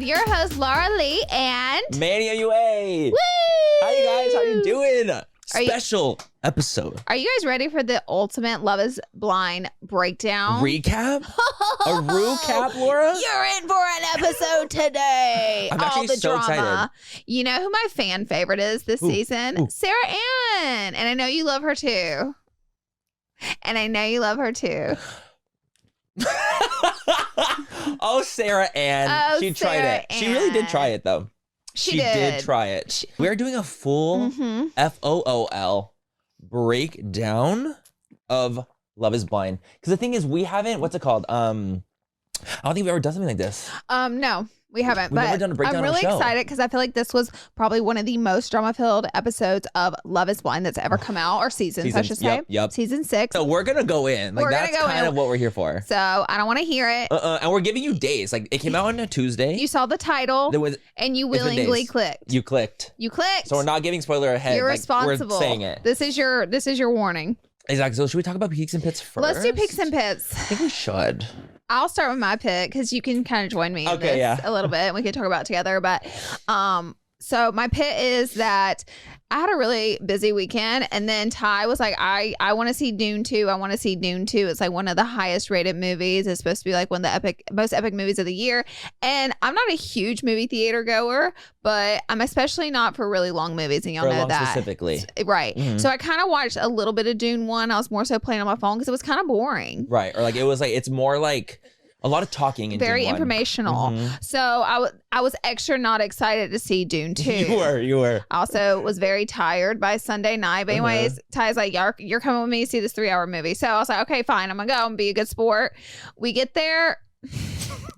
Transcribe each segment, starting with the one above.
your host, Laura Lee and Manny and Laura. Woo! Hi, guys. How you doing? Special episode. Are you guys ready for the ultimate Love is Blind breakdown? Recap? A recap, Laura? You're in for an episode today. I'm All actually the so drama. excited. You know who my fan favorite is this season? Ooh. Sarah Ann. And I know you love her too. Oh, Sarah Ann. Oh, she tried Sarah it. She really did Ann. try it, though. She did try it. We're doing a full FOOL breakdown of Love is Blind. Because the thing is, we haven't, what's it called? I don't think we've ever done something like this. No, we haven't. We've never done a breakdown I'm really on a show. excited because I feel like this was probably one of the most drama-filled episodes of Love is Blind that's ever come out, or seasons I should say. Yep. Season 6. So we're going to go in. Like, We're gonna that's go kind in. of what we're here for. So I don't want to hear it. And we're giving you days. Like, it came out on a Tuesday. You saw the title and you willingly days. clicked. You clicked. So we're not giving spoiler ahead. You're like, responsible. We're saying it. This is your warning. Exactly. So should we talk about peaks and pits first? Let's do picks and pits. I think we should. I'll start with my pick because you can kind of join me in this a little bit and we can talk about it together. But so my pit is that I had a really busy weekend, and then Ty was like, I want to see Dune 2. I want to see Dune 2. It's like one of the highest rated movies. It's supposed to be like one of the most epic movies of the year. And I'm not a huge movie theater goer, but I'm especially not for really long movies, and y'all know that. Specifically. Right. Mm-hmm. So I kind of watched a little bit of Dune 1. I was more so playing on my phone because it was kind of boring. Right. Or like, it was like, it's more like a lot of talking in very Dune 1. informational. Mm-hmm. So I was extra not excited to see Dune 2. You were. I also was very tired by Sunday night. But anyways, Ty's like, you're coming with me to see this 3-hour movie. So I was like, okay, fine. I'm going to go and be a good sport. We get there.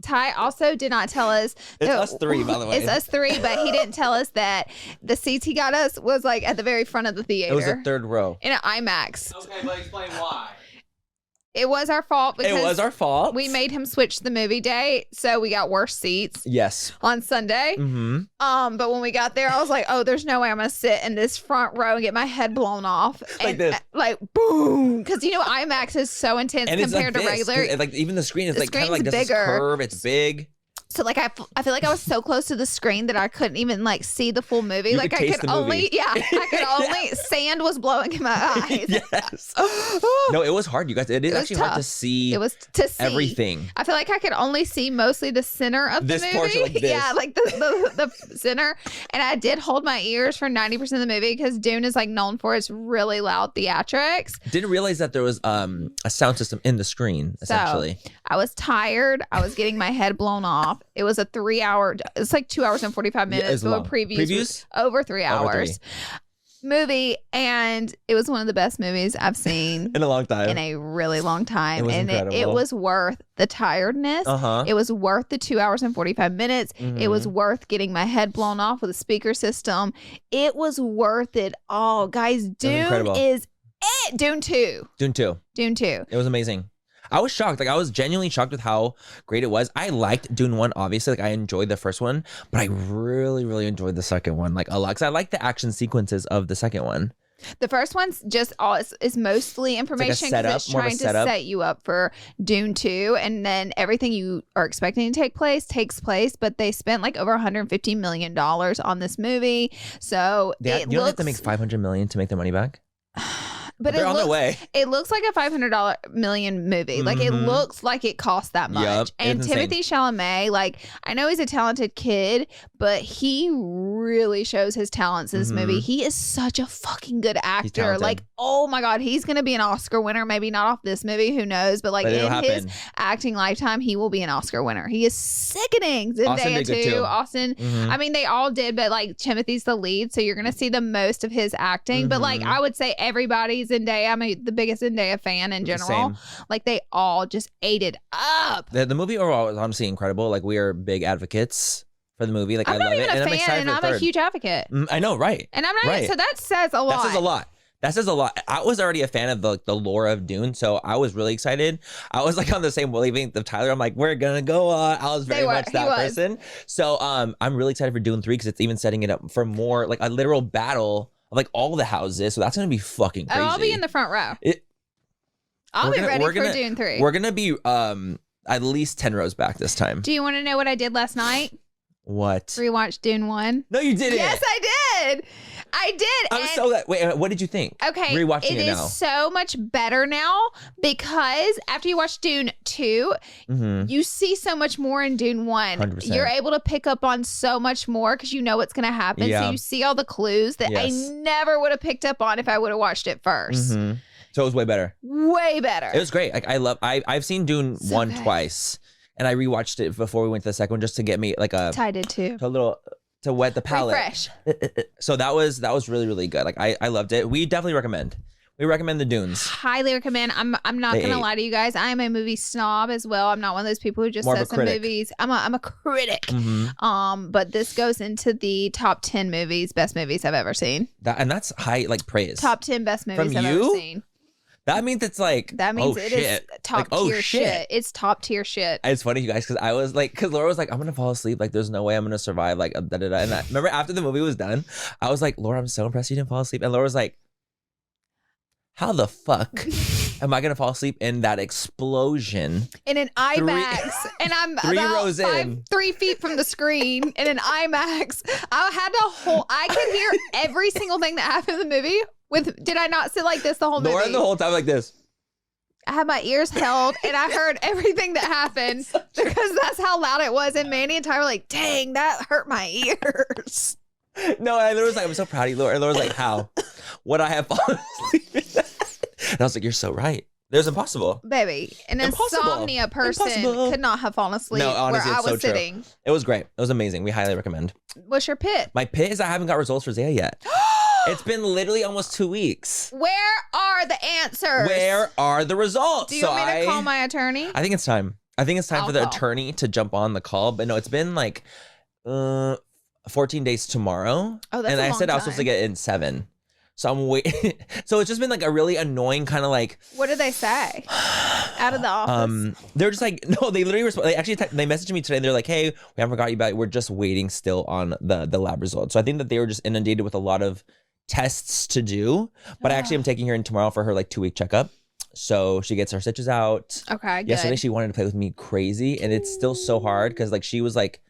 Ty also did not tell us. It's us three, by the way. It's us three, but he didn't tell us that the seats he got us was like at the very front of the theater. It was the third row. In an IMAX. Okay, but explain why. It was our fault because It was our fault. we made him switch the movie date, so we got worse seats. Yes. On Sunday. Mm-hmm. But when we got there, I was like, oh, there's no way I'm gonna sit in this front row and get my head blown off. Like this. Like boom. Because you know IMAX is so intense And compared it's to like this, regular. like even the screen is The like kind of like screen's this bigger. curve. It's big. So like I feel like I was so close to the screen that I couldn't even like see the full movie. You like could I taste could the only movie. I could only sand was blowing in my eyes. Yes. No, it was hard, you guys. It is was actually hard to tough. see. It was to see everything. I feel like I could only see mostly the center of This the movie. portion like this. Yeah, like the center. And I did hold my ears for 90% of the movie because Dune is like known for its really loud theatrics. Didn't realize that there was a sound system in the screen, essentially. So I was tired. I was getting my head blown off. It was a 3-hour. It's like 2 hours and 45 minutes. it's but long. previews was over 3 hours. Movie, and it was one of the best movies I've seen In a long time. in a really long time. It was and incredible. it was worth the tiredness. It was worth the 2 hours and 45 minutes. It was worth getting my head blown off with a speaker system. It was worth it all. Guys, Dune is it. Dune 2. Dune 2. Dune 2. It was amazing. I was shocked. Like, I was genuinely shocked with how great it was. I liked Dune 1, obviously. Like, I enjoyed the first one, but I really, really enjoyed the second one, like, a lot. Because I like the action sequences of the second one. The first one's just all is mostly information because it's trying to set you up for Dune 2, and then everything you are expecting to take place takes place. But they spent like over $150 million on this movie, so You don't have to make $500 million to make their money back. But they're on their way. It looks like a $500 million movie. Like it looks like it cost that much. Yep, and Timothée Chalamet, like I know he's a talented kid, but he really shows his talents in this movie. He is such a fucking good actor. Like, oh my God, he's gonna be an Oscar winner. Maybe not off this movie, who knows? But like in his acting lifetime, he will be an Oscar winner. He is sickening. Zendaya too. Austin. I mean, they all did, but like Timothy's the lead, so you're gonna see the most of his acting. But like I would say everybody's Zendaya. I'm the biggest Zendaya fan in general. Like they all just ate it up. The movie overall was honestly incredible. Like we are big advocates for the movie. Like I'm I not love even it. a And fan, and I'm a huge advocate. I know, right? And I'm not. Right. So that says a lot. That says a lot. That says a lot. I was already a fan of the lore of Dune, so I was really excited. I was like on the same wavelength of Tyler. I'm like, we're gonna go on. I was very much that person. So I'm really excited for Dune 3 because it's even setting it up for more like a literal battle of like all the houses. So that's gonna be fucking crazy. I'll be in the front row. I'll be ready for Dune 3. We're gonna be at least 10 rows back this time. Do you want to know what I did last night? What? Rewatched Dune 1. No, you didn't. Yes, I did. I did. I'm so glad. Wait, what did you think? Okay. Rewatching it now. It is so much better now because after you watch Dune 2, you see so much more in Dune 1. 100%. You're able to pick up on so much more because you know what's going to happen. Yeah. So you see all the clues that I never would have picked up on if I would have watched it first. So it was way better. Way better. It was great. Like I've seen Dune 1 twice, and I rewatched it before we went to the second one just to get me like a I did too. To wet the palate. Refresh. So that was really, really good. Like I loved it. We definitely recommend. We recommend the Dunes. Highly recommend. I'm not gonna lie to you guys. I am a movie snob as well. I'm not one of those people who just says some movies. I'm a critic. But this goes into the top 10 best movies I've ever seen. That's high like praise. Top 10 best movies From I've you? ever seen. That means it's like it is top tier shit. It's top tier shit. It's funny, you guys, because I was like, because Laura was like, I'm gonna fall asleep. Like, there's no way I'm gonna survive. Like, da da da. And I remember after the movie was done, I was like, Laura, I'm so impressed you didn't fall asleep. And Laura was like, how the fuck am I gonna fall asleep in that explosion? In an IMAX, and I'm 3 rows in, 3 feet from the screen in an IMAX. I could hear every single thing that happened in the movie. Did I not sit like this the whole movie? Laura the whole time like this. I had my ears held and I heard everything that happened because that's how loud it was. And Manny and Ty were like, dang, that hurt my ears. No, and Laura was like, I'm so proud of you, Laura. And Laura was like, how? Would I have fallen asleep in that? And I was like, you're so right. There's impossible. Baby, an insomnia person could not have fallen asleep honestly, where I was sitting. It was great. It was amazing. We highly recommend. What's your pit? My pit is I haven't got results for Zaya yet. It's been literally almost 2 weeks. Where are the answers? Where are the results? Do you want me to call my attorney? I think it's time. I think it's time for the attorney to jump on the call. But no, it's been like 14 days tomorrow. Oh, that's and a I long said time. I was supposed to get it in 7. So I'm waiting. So it's just been like a really annoying kind of like. What did they say? Out of the office? They're just like, no, they literally respond. They actually they messaged me today. And they're like, hey, we haven't forgot you about it. We're just waiting still on the lab results. So I think that they were just inundated with a lot of tests to do. But I actually am taking her in tomorrow for her like 2-week checkup. So she gets her stitches out. Okay, good. Yesterday she wanted to play with me crazy. And it's still so hard because like she was like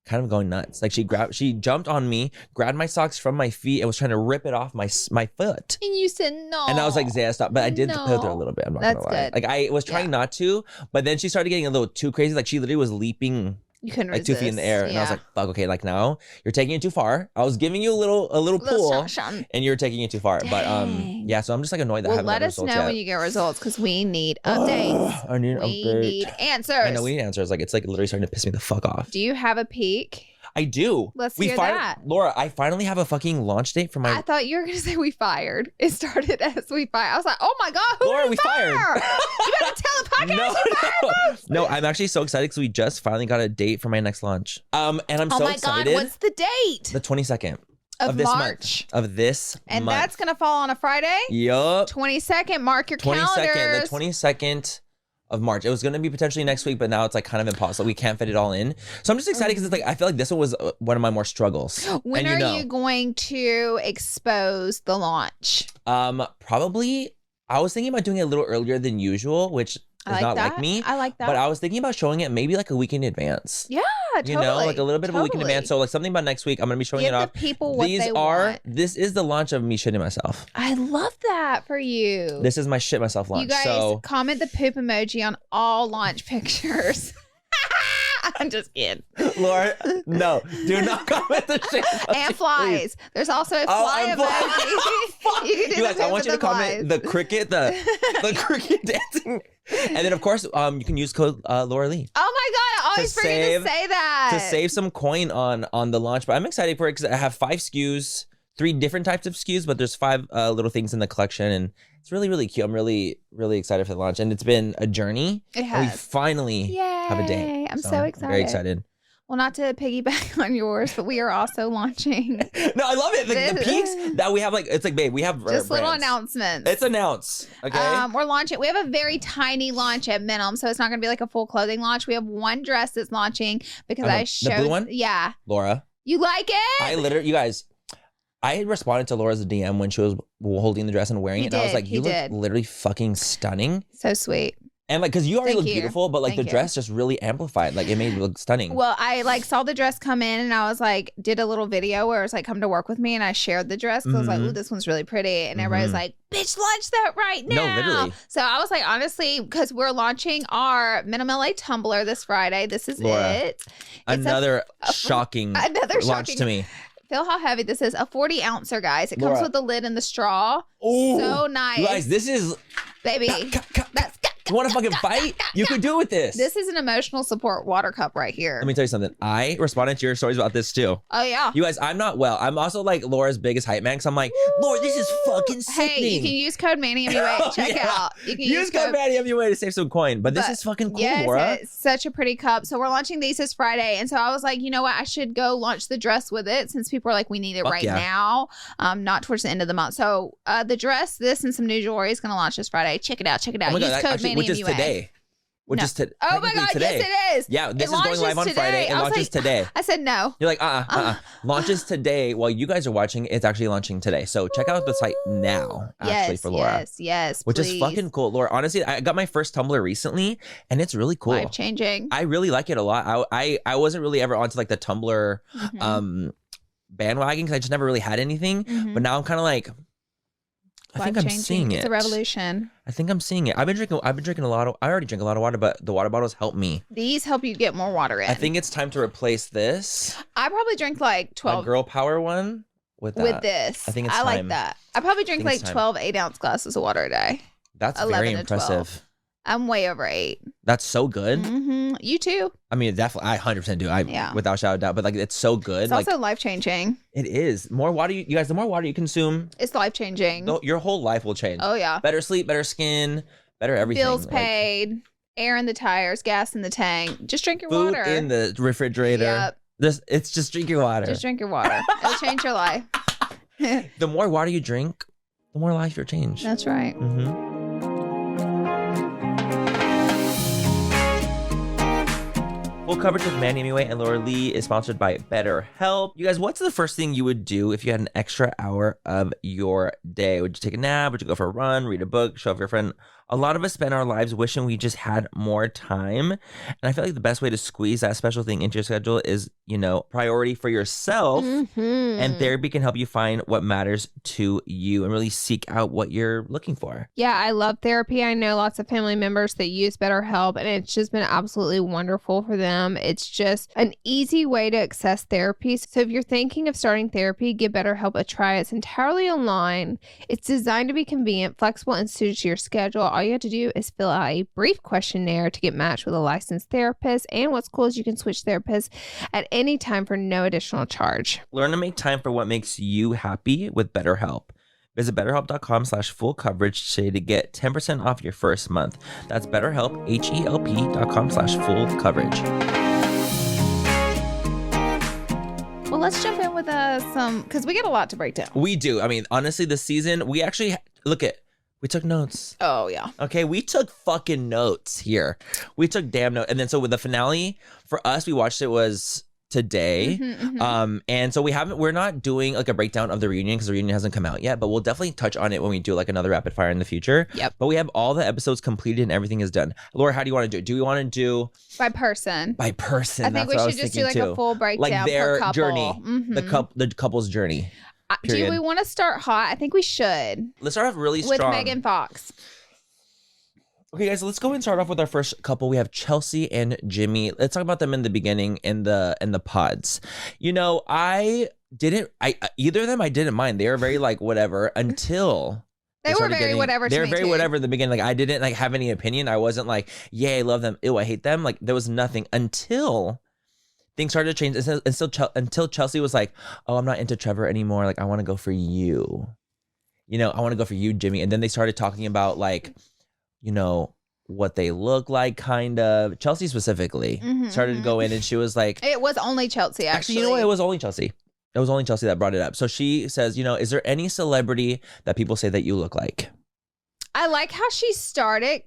kind of going nuts. Like she jumped on me, grabbed my socks from my feet and was trying to rip it off my foot. And you said no. And I was like, Zaya, stop. But I did play with her a little bit. I'm not gonna lie. Good. Like I was trying not to, but then she started getting a little too crazy. Like she literally was leaping. You couldn't like resist. 2 feet in the air. And I was like, fuck, okay, like now you're taking it too far. I was giving you a little pull and you're taking it too far. Dang. But yeah, so I'm just like annoyed that I haven't let got us know results yet. when you get results because we need updates. I need we updates. need answers. I know we need answers. Like it's like literally starting to piss me the fuck off. Do you have a peak? I do. Let's hear that. Laura, I finally have a fucking launch date for my. I thought you were going to say we fired. It started as we fired. I was like, oh my God, who Laura, did we fire? fired. You better tell the podcast you fired. No, I'm actually so excited because we just finally got a date for my next launch. And I'm so excited. God, what's the date? The 22nd of this March. month. Of this and month. That's going to fall on a Friday? Yup. 22nd. Mark your 22nd, calendars. the 22nd of March. It was going to be potentially next week, but now it's like kind of impossible. We can't fit it all in. So I'm just excited because it's like I feel like this one was one of my more struggles. When are you going to expose the launch? Probably. I was thinking about doing it a little earlier than usual, which is not like me. I like that. But I was thinking about showing it maybe like a week in advance. Yeah, totally. You know, like a little bit of a week in advance. So like something about next week, I'm going to be showing it off. Give the people what they want. This is the launch of me shitting myself. I love that for you. This is my shit myself launch. You guys comment the poop emoji on all launch pictures. I'm just kidding. Laura, no, do not comment the shit. And flies. Please. There's also a fly emoji. You guys, I want you to comment the cricket, the cricket dancing. And then, of course, you can use code Laura Lee. Oh my God, I always forget to say that. To save some coin on the launch. But I'm excited for it because I have 5 SKUs, 3 different types of SKUs, but there's 5 little things in the collection. And it's really, really cute. I'm really, really excited for the launch. And it's been a journey. It has. And we finally have a date. I'm so excited. Very excited. Well, not to piggyback on yours, but we are also launching. No, I love it. The peaks that we have, like, it's like, babe, we have just little brands. announcements. It's announced. Okay. We're launching. We have a very tiny launch at minimum, so it's not going to be like a full clothing launch. We have one dress that's launching because I showed. The blue one? Yeah. Laura. You like it? I literally, you guys, I had responded to Laura's DM when she was holding the dress and wearing it. And I was like, you look literally fucking stunning. So sweet. And like, cause you already look beautiful, but like the dress just really amplified. Like it made it look stunning. Well, I like saw the dress come in and I was like, did a little video where it was like, come to work with me. And I shared the dress because I was like, ooh, this one's really pretty. And everybody was like, bitch, launch that right now. No, literally. So I was like, honestly, because we're launching our Minimum LA tumbler this Friday. This is Laura, it. Another shocking launch to me. Feel how heavy this is. A 40 ouncer, guys. It comes with the lid and the straw. Ooh, so nice. You guys, this is... Baby. That's... You want to fucking fight? You could do with this. This is an emotional support water cup right here. Let me tell you something. I responded to your stories about this too. Oh, yeah. You guys, I'm not well. I'm also like Laura's biggest hype man because I'm like, Laura, this is fucking sickening. Hey, you can use code Manny MUA. Check it out. You can use code Manny MUA to save some coin. But this is fucking cool, yes, Laura. It's such a pretty cup. So we're launching these this Friday. And so I was like, you know what? I should go launch the dress with it since people are like, we need it now. Not towards the end of the month. So the dress, this, and some new jewelry is going to launch this Friday. Check it out. Check it out. Use code Manny MUA. Which is today. Which is oh my God, today. yes it is. Yeah, this is going live on Friday. It launches today. I said no. You're like, launches today. While you guys are watching, it's actually launching today. So check out the site now, actually, for Laura. Yes, which is fucking cool. Laura, honestly, I got my first tumbler recently, and it's really cool. Life-changing. I really like it a lot. I wasn't really ever onto like the tumbler bandwagon because I just never really had anything. But now I'm kind of like, I think I'm seeing it. It's a revolution. I think I'm seeing it. I've been drinking a lot of. I already drink a lot of water, but the water bottles help me. These help you get more water in. I think it's time to replace this. I probably drink like 12. My girl power one with that. With this, I think it's I time. like that. I probably drink like 12 8-ounce glasses of water a day. That's very impressive. I'm way over 8. That's so good. You too. I mean, definitely, I 100% do. Without shadow of doubt. But like, it's so good. It's also life changing. It is. More water, you guys. The more water you consume, it's life changing. Your whole life will change. Oh yeah. Better sleep, better skin, better everything. Bills paid, air in the tires, gas in the tank. Just drink your water. Food in the refrigerator. Yep. It's just drink your water. Just drink your water. It'll change your life. The more water you drink, the more life you'll change. That's right. Full coverage with Manny MUA and Laura Lee is sponsored by BetterHelp. You guys, what's the first thing you would do if you had an extra hour of your day? Would you take a nap? Would you go for a run, read a book, show off your friend? A lot of us spend our lives wishing we just had more time. And I feel like the best way to squeeze that special thing into your schedule is, priority for yourself. And therapy can help you find what matters to you and really seek out what you're looking for. Yeah, I love therapy. I know lots of family members that use BetterHelp, and it's just been absolutely wonderful for them. It's just an easy way to access therapy. So if you're thinking of starting therapy, give BetterHelp a try. It's entirely online. It's designed to be convenient, flexible, and suited to your schedule. All you have to do is fill out a brief questionnaire to get matched with a licensed therapist. And what's cool is you can switch therapists at any time for no additional charge. Learn to make time for what makes you happy with BetterHelp. Visit BetterHelp.com/full coverage today to get 10% off your first month. That's BetterHelp, HELP.com/full coverage. Well, let's jump in with some, because we got a lot to break down. We do. I mean, honestly, this season, we actually, we took notes. Oh, yeah. Okay, we took fucking notes here. We took damn notes. And then so with the finale, for us, we watched it was today. And so we're not doing like a breakdown of the reunion because the reunion hasn't come out yet, but we'll definitely touch on it when we do like another rapid fire in the future. Yep. But we have all the episodes completed and everything is done. Laura, how do you want to do it? Do we want to do by person? By person. I think we should just do like a full breakdown, like their per couple. Journey, the couple's journey. Do we want to start hot? I think we should. Let's start off really strong. With Megan Fox. Okay, guys, so let's go and start off with our first couple. We have Chelsea and Jimmy. Let's talk about them in the beginning in the pods. Either of them I didn't mind. They were very like whatever until they were very whatever. They were very whatever in the beginning. Like I didn't like have any opinion. I wasn't like, yeah, I love them. Ew, I hate them. Like there was nothing until things started to change. Until Chelsea was like, oh, I'm not into Trevor anymore. Like I want to go for you. I want to go for you, Jimmy. And then they started talking about like, what they look like, kind of. Chelsea specifically started to go in and she was like... It was only Chelsea, actually. You know what? It was only Chelsea. It was only Chelsea that brought it up. So she says, is there any celebrity that people say that you look like? I like how she started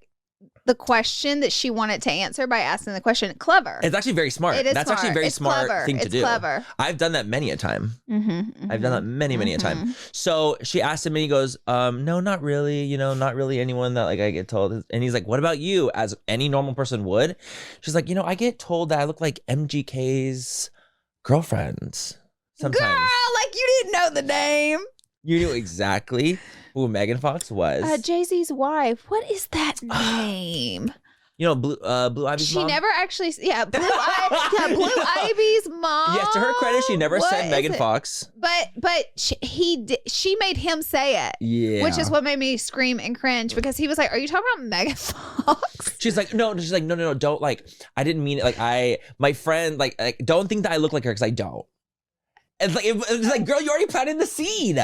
the question that she wanted to answer by asking the question. Clever. It's actually very smart. It is That's smart. actually a very It's smart clever. thing to It's do. clever. I've done that many a time. I've done that many a time. Mm-hmm. So she asked him and he goes, no, not really. You know, not really anyone that like I get told. And he's like, what about you? As any normal person would. She's like, you know, I get told that I look like MGK's girlfriend sometimes. Girl, like you didn't know the name. You knew exactly who Megan Fox was. Jay-Z's wife. What is that name? You know, Blue Ivy's she mom? never actually, Blue Ivy's mom. Yes, to her credit, she never What said is Megan it? Fox. But she made him say it. Yeah. Which is what made me scream and cringe because he was like, are you talking about Megan Fox? She's like, no, don't, like, I didn't mean it. Like, my friend, like don't think that I look like her because I don't. It's like, it's like, girl, you already planted the seed.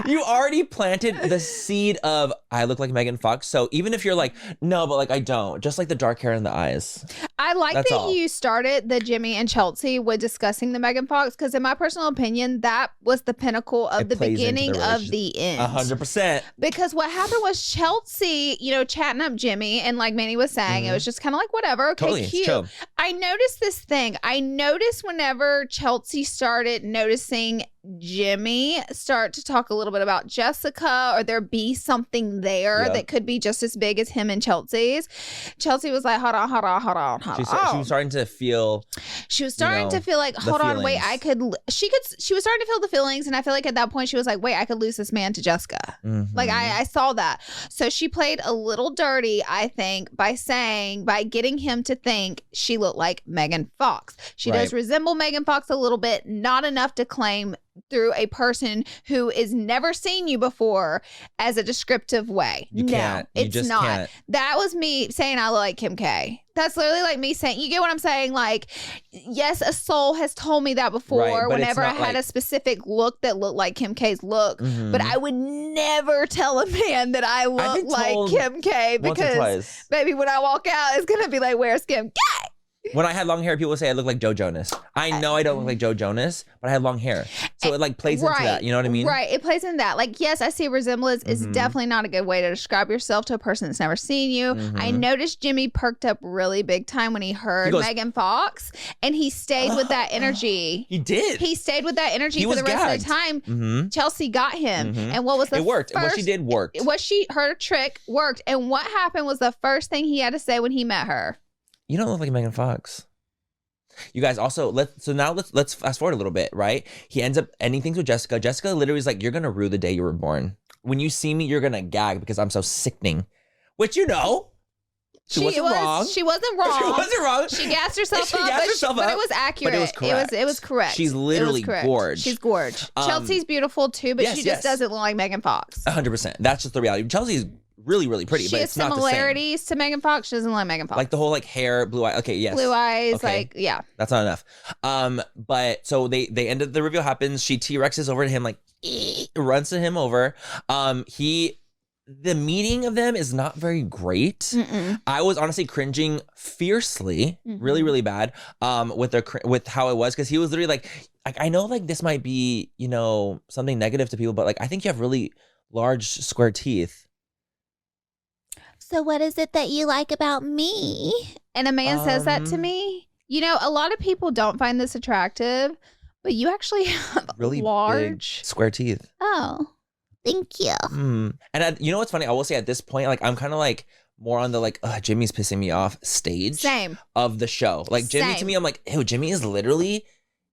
You already planted the seed of I look like Megan Fox. So even if you're like, no, but like I don't, just like the dark hair and the eyes. I like That's that all. you started the Jimmy and Chelsea with discussing the Megan Fox because in my personal opinion, that was the pinnacle of the plays into beginning the of the end. 100%. Because what happened was Chelsea, you know, chatting up Jimmy, and like Manny was saying, it was just kind of like, whatever, okay, Totally, it's cute. chill. I noticed this thing. I noticed whenever Chelsea started noticing Jimmy start to talk a little bit about Jessica, or there be something there that could be just as big as him and Chelsea's. Chelsea was like, hold on. She was starting to feel. She was starting to feel like, hold on, wait, she was starting to feel the feelings. And I feel like at that point she was like, wait, I could lose this man to Jessica. Like I saw that. So she played a little dirty, I think, by getting him to think she looked like Megan Fox. She does resemble Megan Fox a little bit, not enough to claim through a person who is never seen you before as a descriptive way. You can't. You it's just not. can't. That was me saying I look like Kim K. That's literally like me saying, you get what I'm saying? Like, yes, a soul has told me that before whenever I had a specific look that looked like Kim K's look, but I would never tell a man that I look like Kim K because, baby, when I walk out, it's going to be like, where's Kim K? When I had long hair, people would say I look like Joe Jonas. I know I don't look like Joe Jonas, but I had long hair. So it like plays into that. You know what I mean? Right. It plays into that. Like, yes, I see a resemblance. It's definitely not a good way to describe yourself to a person that's never seen you. I noticed Jimmy perked up really big time when he heard Megan Fox, and he stayed with that energy. He did. He stayed with that energy for the rest of the time. Chelsea got him. And what was the It worked. What she did worked. Her trick worked. And what happened was the first thing he had to say when he met her. You don't look like Megan Fox. You guys also let's fast forward a little bit, right? He ends up ending things with Jessica. Jessica literally is like, you're gonna rue the day you were born. When you see me, you're gonna gag because I'm so sickening. Which you know. She wasn't wrong. She wasn't wrong. She gassed herself up, but it was accurate. But it was correct. It was correct. She's literally gorgeous. She's gorgeous. Chelsea's beautiful too, but she just doesn't look like Megan Fox. 100%. That's just the reality. Chelsea's really, really pretty, but it's not the same. She has similarities to Megan Fox. She doesn't look like Megan Fox. Like the whole like hair, blue eyes. Okay, yes. Blue eyes, okay. like, yeah. That's not enough. But so they ended, the reveal happens. She T-Rexes over to him, like runs to him over. The meeting of them is not very great. I was honestly cringing fiercely, really, really bad, with how it was, because he was literally like, I know like this might be, you know, something negative to people, but like I think you have really large square teeth. So what is it that you like about me? And a man says that to me. You know, a lot of people don't find this attractive, but you actually have really large big square teeth. Oh, thank you. And you know what's funny? I will say at this point, like I'm kind of like more on the like, Jimmy's pissing me off stage of the show. Like Jimmy to me, I'm like, ew, Jimmy is literally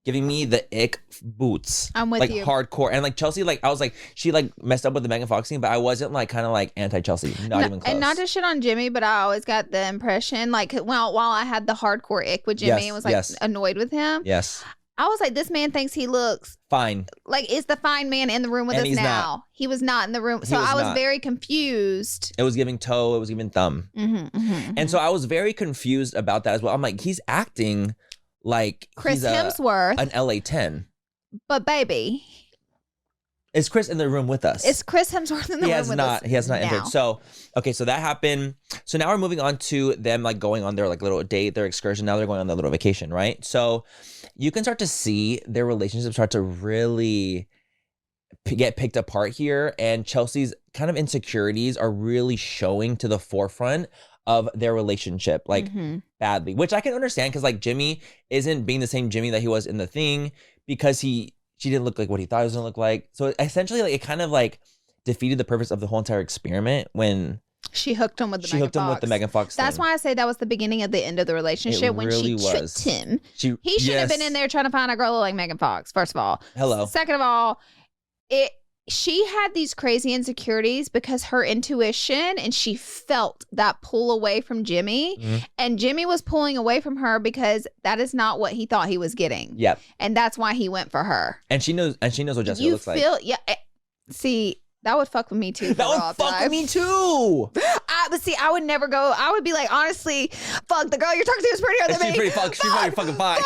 giving me the ick boots. I'm with you. Like hardcore. And like Chelsea, like I was like, she like messed up with the Megan Fox scene, but I wasn't like kind of like anti-Chelsea. Not even close. And not to shit on Jimmy, but I always got the impression, like, while I had the hardcore ick with Jimmy and was like annoyed with him. Yes. I was like, this man thinks he looks fine. Like, is the fine man in the room with us now? Not. He was not in the room. So I was very confused. It was giving toe. It was giving thumb. And so I was very confused about that as well. I'm like, he's acting like Chris Hemsworth, an LA 10. But baby, is Chris in the room with us? Is Chris Hemsworth in the room with us? He has not entered. So, okay, so that happened. So now we're moving on to them like going on their like little date, their excursion. Now they're going on their little vacation, right? So you can start to see their relationship start to really get picked apart here, and Chelsea's kind of insecurities are really showing to the forefront of their relationship, like badly, which I can understand because like Jimmy isn't being the same Jimmy that he was in The Thing because she didn't look like what he thought he was gonna look like. So essentially, like it kind of like defeated the purpose of the whole entire experiment when she hooked him with the Megan Fox. That's why I say that was the beginning of the end of the relationship when she tricked him. He should have been in there trying to find a girl like Megan Fox. First of all, hello. Second of all, she had these crazy insecurities because her intuition, and she felt that pull away from Jimmy, and Jimmy was pulling away from her because that is not what he thought he was getting. Yep. And that's why he went for her. And she knows what Jessica looks like. Yeah. See, that would fuck with me too. That would fuck with me too. But see, I would never go. I would be like, honestly, fuck, the girl you're talking to is prettier than me. She's probably fucking fine.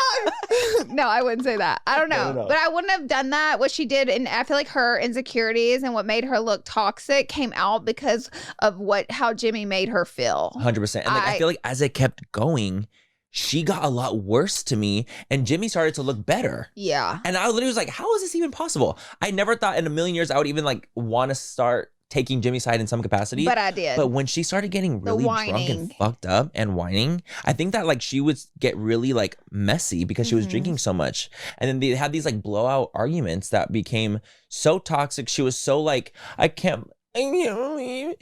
No, I wouldn't say that. I don't know. But I wouldn't have done that. What she did, and I feel like her insecurities and what made her look toxic came out because of how Jimmy made her feel. 100%. And I feel like as it kept going, she got a lot worse to me, and Jimmy started to look better. Yeah. And I literally was like, how is this even possible? I never thought in a million years I would even like want to start taking Jimmy's side in some capacity. But I did. But when she started getting really drunk and fucked up and whining, I think that like she would get really like messy because she was drinking so much. And then they had these like blowout arguments that became so toxic. She was so like, I can't believe.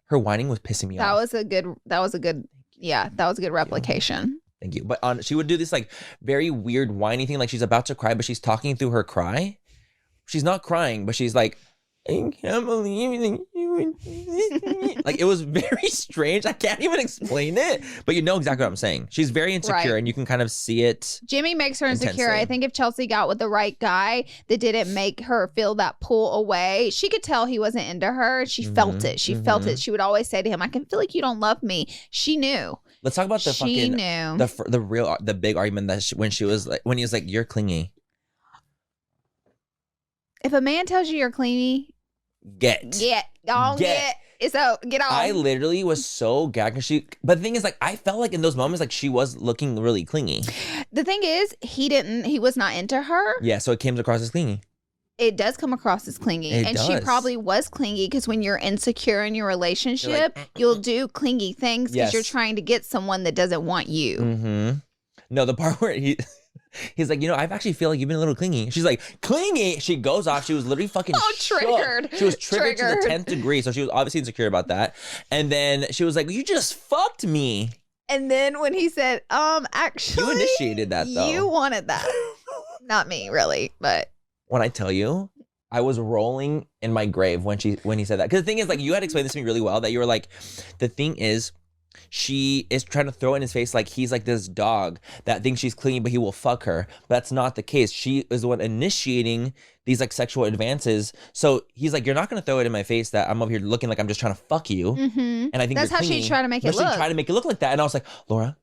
Her whining was pissing me off. That was a good replication. Thank you. But she would do this like very weird whiny thing, like she's about to cry, but she's talking through her cry. She's not crying, but she's like, I can't believe you. Like it was very strange. I can't even explain it, but you know exactly what I'm saying. She's very insecure, and you can kind of see it. Jimmy makes her insecure. I think if Chelsea got with the right guy that didn't make her feel that pull away, she could tell he wasn't into her. She felt it. She felt it. She would always say to him, I can feel like you don't love me. She knew. Let's talk about the the big argument that when he was like, you're clingy. If a man tells you you're clingy, get off. I literally was so gagged. But the thing is, like, I felt like in those moments, like she was looking really clingy. The thing is, he was not into her. Yeah, so it came across as clingy. It does come across as clingy. And she probably was clingy because when you're insecure in your relationship, you'll do clingy things because you're trying to get someone that doesn't want you. No, the part where he's like, I actually feel like you've been a little clingy. She's like, clingy? She goes off. She was literally fucking triggered. She was triggered to the 10th degree. So she was obviously insecure about that. And then she was like, you just fucked me. And then when he said, actually. You initiated that though. You wanted that. Not me, really. But. When I tell you, I was rolling in my grave when he said that. Because the thing is, like, you had explained this to me really well, that you were like, the thing is, she is trying to throw in his face like he's like this dog that thinks she's clingy, but he will fuck her. But that's not the case. She is the one initiating these like sexual advances. So he's like, you're not going to throw it in my face that I'm over here looking like I'm just trying to fuck you. And I think that's how she tried to make it look. She tried to make it look like that. And I was like, Laura,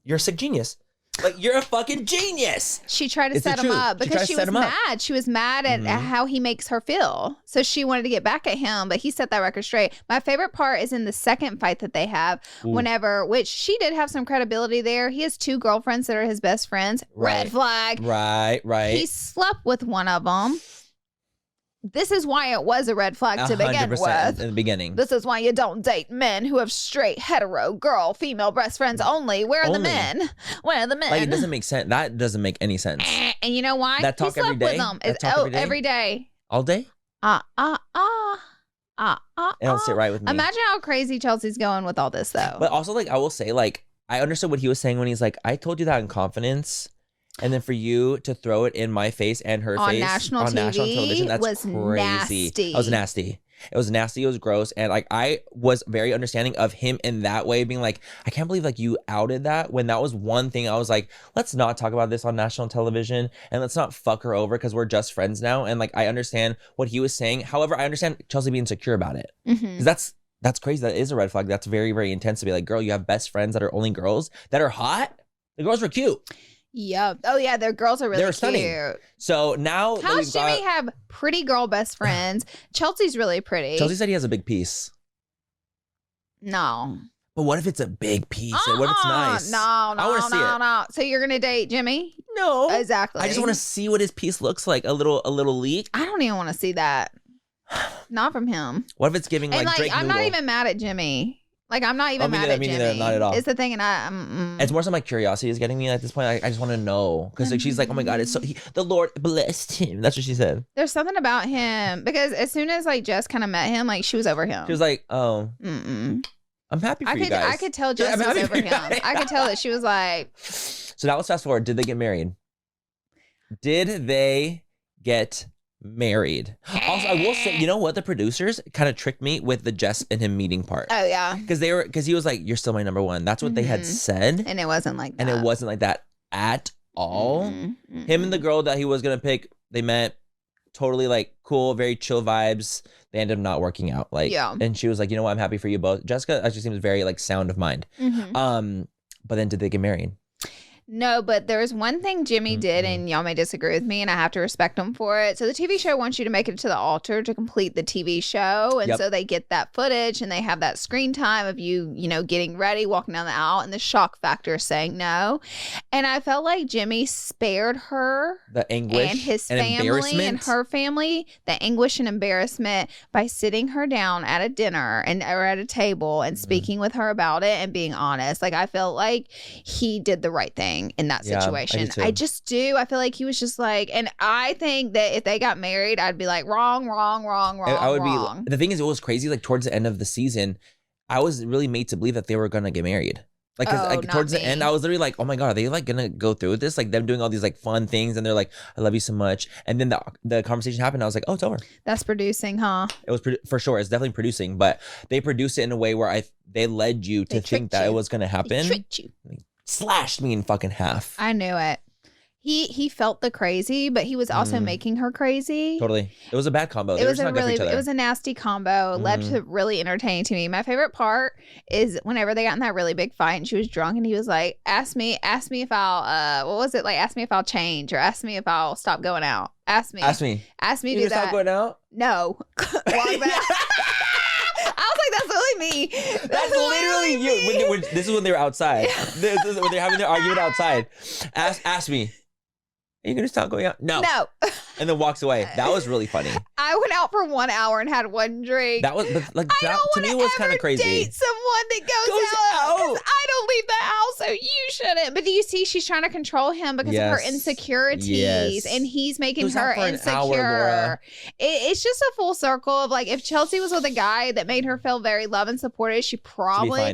you're a sick genius. Like, you're a fucking genius. She tried to set him up because she was mad. She was mad at how he makes her feel. So she wanted to get back at him, but he set that record straight. My favorite part is in the second fight that they have, which she did have some credibility there. He has 2 girlfriends that are his best friends. Right. Red flag. Right. He slept with one of them. This is why it was a red flag to begin with. In the beginning. This is why you don't date men who have straight, hetero, girl, female best friends only. Where are the men? Where are the men? Like, it doesn't make sense. That doesn't make any sense. And you know why? That talk every day? Every day. All day? It don't sit right with me. Imagine how crazy Chelsea's going with all this, though. But also, like, I will say, like, I understood what he was saying when he's like, I told you that in confidence. And then for you to throw it in my face and her face on national television, that's was crazy. Nasty. That was nasty. It was nasty. It was gross. And like, I was very understanding of him in that way, being like, I can't believe like you outed that, when that was one thing I was like, let's not talk about this on national television and let's not fuck her over because we're just friends now. And like, I understand what he was saying. However, I understand Chelsea being insecure about it. Because that's crazy. That is a red flag. That's very, very intense to be like, girl, you have best friends that are only girls that are hot. The girls were cute. Yeah. Oh, yeah. Their girls are really cute. Stunning. So now, how does Jimmy have pretty girl best friends? Chelsea's really pretty. Chelsea said he has a big piece. No. But what if it's a big piece? What if it's nice? No, I want to see it. No. So you're gonna date Jimmy? No, exactly. I just want to see what his piece looks like. A little leak. I don't even want to see that. Not from him. What if it's giving like Drake I'm noodle? not even mad at Jimmy. Like I'm not even mad at Jimmy. Neither, not at all. It's the thing, It's more so my curiosity is getting me at this point. I just want to know because like she's like, oh my god, it's so the Lord blessed him. That's what she said. There's something about him because as soon as like Jess kind of met him, like she was over him. She was like, oh. I'm happy for you guys. I could tell Jess was over him. I could tell that she was like. So now let's fast forward. Did they get married? Did they get married? Also, I will say, you know what? The producers kind of tricked me with the Jess and him meeting part. Oh yeah. Because he was like, "You're still my number one." That's what they had said, and it wasn't like that. And it wasn't like that at all. Him and the girl that he was gonna pick, they met. Totally like cool, very chill vibes. They ended up not working out. Like, and she was like, you know what? I'm happy for you both. Jessica actually seems very like sound of mind. But then did they get married? No, but there's one thing Jimmy did, and y'all may disagree with me, and I have to respect him for it. So the TV show wants you to make it to the altar to complete the TV show. And so they get that footage and they have that screen time of you know, getting ready, walking down the aisle, and the shock factor saying no. And I felt like Jimmy spared her the anguish and his family and her family, the anguish and embarrassment by sitting her down at a dinner or at a table and speaking with her about it and being honest. Like I felt like he did the right thing in that situation. I just do. I feel like he was just like, and I think that if they got married, I'd be like, wrong. I would be. The thing is, it was crazy. Like towards the end of the season, I was really made to believe that they were gonna get married. Like, towards the end, I was literally like, oh my God, are they like gonna go through with this? Like them doing all these like fun things and they're like, I love you so much. And then the conversation happened. I was like, oh, it's over. That's producing, huh? It was for sure. It's definitely producing, but they produced it in a way where they led you to think that it was gonna happen. They tricked you. Slashed me in fucking half. I knew it. He felt the crazy, but he was also making her crazy. Totally. It was a bad combo. It was a nasty combo. Led to really entertaining to me. My favorite part is whenever they got in that really big fight and she was drunk and he was like, ask me if I'll what was it? Like ask me if I'll change or ask me if I'll stop going out. Ask me to do that. Stop going out? No. Walk back. That's really me. That's literally you. This is when they were outside. This is when they're having their argument outside. Ask me. Are you going to stop going out? No. And then walks away. That was really funny. I went out for 1 hour and had one drink. That was like that to me was kind of crazy. Date someone that goes out. I don't leave the house, so you shouldn't. But do you see? She's trying to control him because of her insecurities, and he's making her insecure. It's just a full circle of like if Chelsea was with a guy that made her feel very loved and supported, she'd probably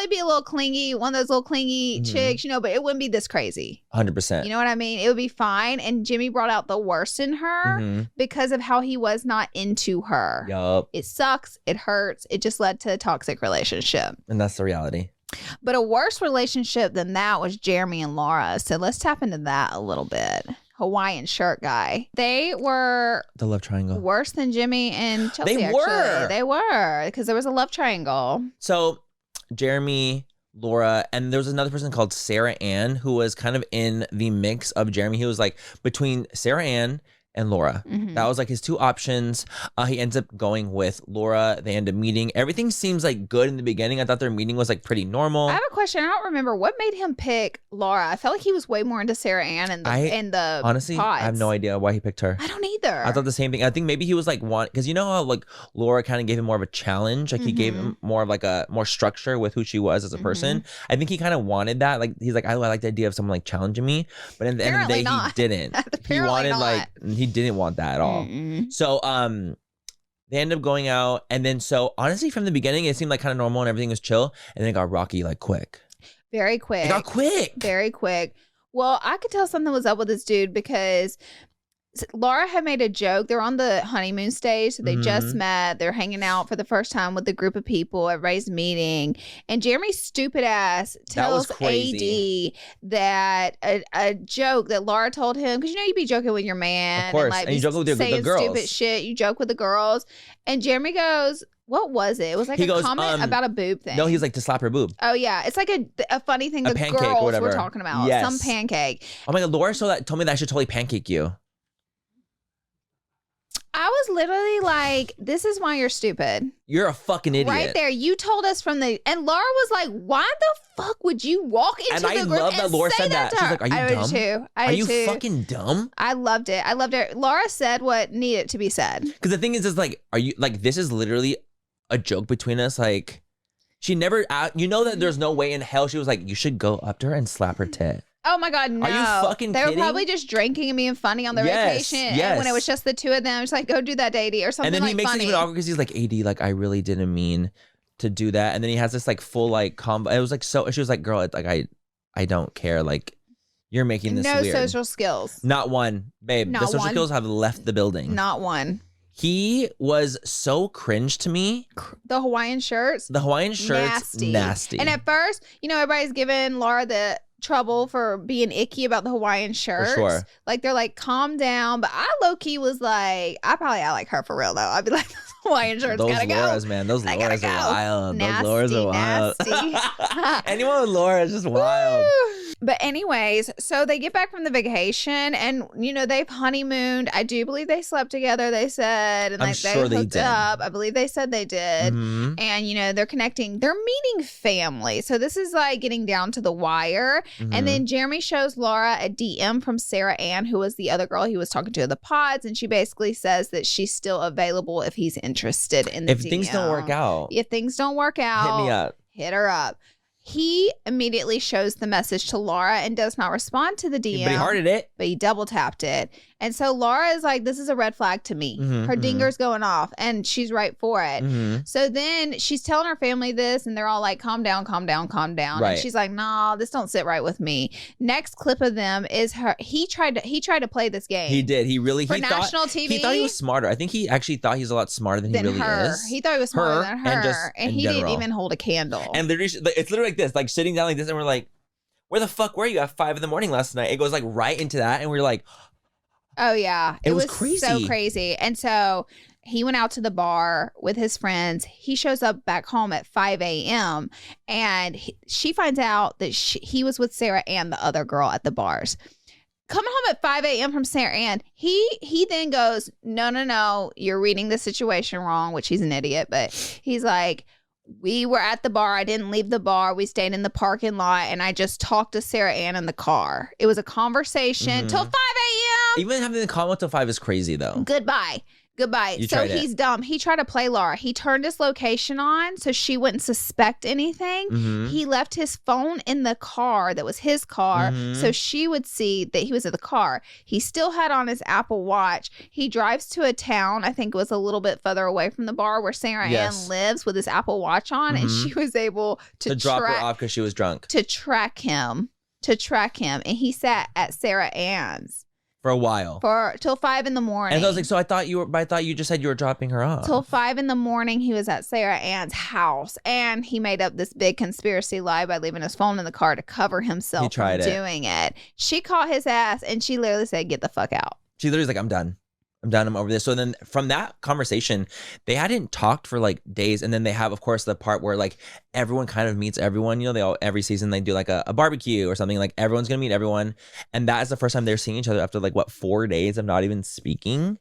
be a little clingy, one of those little clingy chicks, you know. But it wouldn't be this crazy. 100%. You know what I mean? It would be fine. And Jimmy brought out the worst in her because of how he was not into her. Yup. It sucks. It hurts. It just led to a toxic relationship. And that's the reality. But a worse relationship than that was Jeremy and Laura. So let's tap into that a little bit. Hawaiian shirt guy. They were the love triangle. Worse than Jimmy and Chelsea. They were because there was a love triangle. So Jeremy, Laura, and there was another person called Sarah Ann who was kind of in the mix of Jeremy. He was like between Sarah Ann and Laura. That was like his two options. He ends up going with Laura. They end up meeting. Everything seems like good in the beginning. I thought their meeting was like pretty normal. I have a question. I don't remember what made him pick Laura. I felt like he was way more into Sarah Ann and the honestly pods. I have no idea why he picked her. I don't either. I thought the same thing. I think maybe he was like because you know how like Laura kind of gave him more of a challenge. Like he gave him more of like a more structure with who she was as a person. I think he kind of wanted that. Like he's like I like the idea of someone like challenging me, but at the end of the day he didn't. He wanted he didn't want that at all. So they end up going out, and then so honestly from the beginning it seemed like kind of normal and everything was chill, and then it got rocky like quick. Very quick. It got quick. Very quick. Well, I could tell something was up with this dude because Laura had made a joke. They're on the honeymoon stage. So they just met. They're hanging out for the first time with a group of people. Everybody's meeting. And Jeremy's stupid ass tells AD that a joke that Laura told him. Because you know you be joking with your man. Of course. And you joke with the girls. Stupid shit. You joke with the girls. And Jeremy goes, what was it? It was like a comment about a boob thing. No, he's like to slap her boob. Oh, yeah. It's like a funny thing the girls were talking about. Yes. Some pancake. Oh my God. Laura told me that I should totally pancake you. I was was literally like, this is why you're stupid. You're a fucking idiot. Right there. You told us and Laura was like, why the fuck would you walk into the group love that Laura said that. She's like, are you dumb? Are you fucking dumb? I loved it. Laura said what needed to be said. Because the thing is like, are you like, this is literally a joke between us. Like, she never, you know that there's no way in hell she was like, you should go up to her and slap her tit. Oh my God, no. Are you fucking They kidding? were probably just drinking and being funny on their vacation. Yes. And when it was just the two of them, it's like, go do that, AD, or something. And then he like makes funny. it even awkward because he's like, AD, like, I really didn't mean to do that. And then he has this like full like combo. It was like, so she was like, girl, it's like, I don't care. Like, you're making this weird. No social skills. Not one, babe. Not the social one. skills have left the building. Not one. He was so cringe to me. The Hawaiian shirts. The Hawaiian shirts, nasty. And at first, everybody's giving Laura the trouble for being icky about the Hawaiian shirts. For sure. Like, they're like, calm down. But I low-key was like, I probably like her for real, though. I'd be like, Hawaiian shirts those gotta Lauras, go. man. Those Lauras are wild. Nasty, those Lauras are wild. nasty. Anyone with Laura is just wild. But anyways, so they get back from the vacation and, they've honeymooned. I do believe they slept together, they said. And I'm sure they hooked did. up. I believe they said they did. Mm-hmm. And, they're connecting. They're meeting family. So this is like getting down to the wire. Mm-hmm. And then Jeremy shows Laura a DM from Sarah Ann, who was the other girl he was talking to in the pods. And she basically says that she's still available if he's interested in the If DM. things don't work out. If things don't work out. Hit me up. Hit her up. He immediately shows the message to Laura and does not respond to the DM. But he hearted it. But he double tapped it. And so Laura is like, this is a red flag to me. Mm-hmm, her dinger's going off and she's right for it. Mm-hmm. So then she's telling her family this and they're all like, calm down, calm down, calm down. Right. And she's like, nah, this don't sit right with me. Next clip of them is her. He tried to play this game. He did. He really, for he national thought, TV. He thought he was smarter. I think he actually thought he's a lot smarter than he really her. is. He thought he was smarter than her. And he general. didn't even hold a candle. And literally, it's literally like this, like sitting down like this and we're like, where the fuck were you at 5 a.m. last night? It goes like right into that. And we're like, oh yeah. It was crazy. So crazy. And so he went out to the bar with his friends. He shows up back home at 5 a.m. and she finds out that he was with Sarah and the other girl at the bars. Coming home at 5 a.m. from Sarah Ann, he then goes, no, you're reading the situation wrong, which he's an idiot, but he's like, we were at the bar. I didn't leave the bar. We stayed in the parking lot and I just talked to Sarah Ann in the car. It was a conversation till 5 a.m. Even having the call till 5 is crazy though. Goodbye. So he's dumb. He tried to play Laura. He turned his location on so she wouldn't suspect anything. Mm-hmm. He left his phone in the car that was his car so she would see that he was at the car. He still had on his Apple Watch. He drives to a town, I think it was a little bit further away from the bar where Sarah Ann lives with his Apple Watch on and she was able to drop her off because she was drunk. To track him. And he sat at Sarah Ann's. For a while. Till 5 a.m. And I was like, so I thought you just said you were dropping her off. Till 5 a.m. he was at Sarah Ann's house. And he made up this big conspiracy lie by leaving his phone in the car to cover himself from doing it. She caught his ass and she literally said, get the fuck out. She literally was like, I'm done. I'm over this. So then from that conversation, they hadn't talked for like days. And then they have, of course, the part where like everyone kind of meets everyone. Every season they do like a barbecue or something. Like everyone's going to meet everyone. And that is the first time they're seeing each other after like 4 days of not even speaking.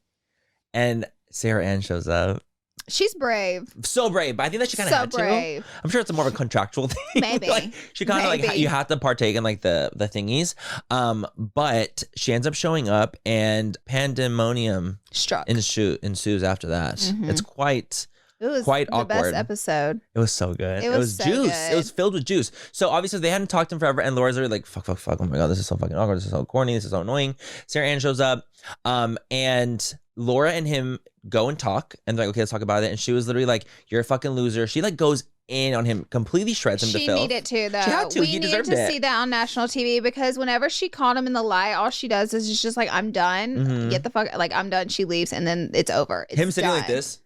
And Sarah Ann shows up. She's brave. So brave. But I think that she kind of had to. I'm sure it's more of a contractual thing. Maybe. Like, she kind of like, you have to partake in like the thingies. But she ends up showing up and pandemonium ensues after that. Mm-hmm. It's quite awkward. Best episode. It was so good. It was so juice. Good. It was filled with juice. So obviously they hadn't talked to him forever. And Laura's already like, fuck. Oh my God, this is so fucking awkward. This is so corny. This is so annoying. Sarah Ann shows up. And Laura and him go and talk. And they're like, okay, let's talk about it. And she was literally like, you're a fucking loser. She like goes in on him, completely shreds him to filth. She needed to, though. She had to. We needed to see that on national TV because whenever she caught him in the lie, all she does is just like, I'm done. Mm-hmm. Get the fuck, like, I'm done. She leaves and then it's over. It's him sitting done. like this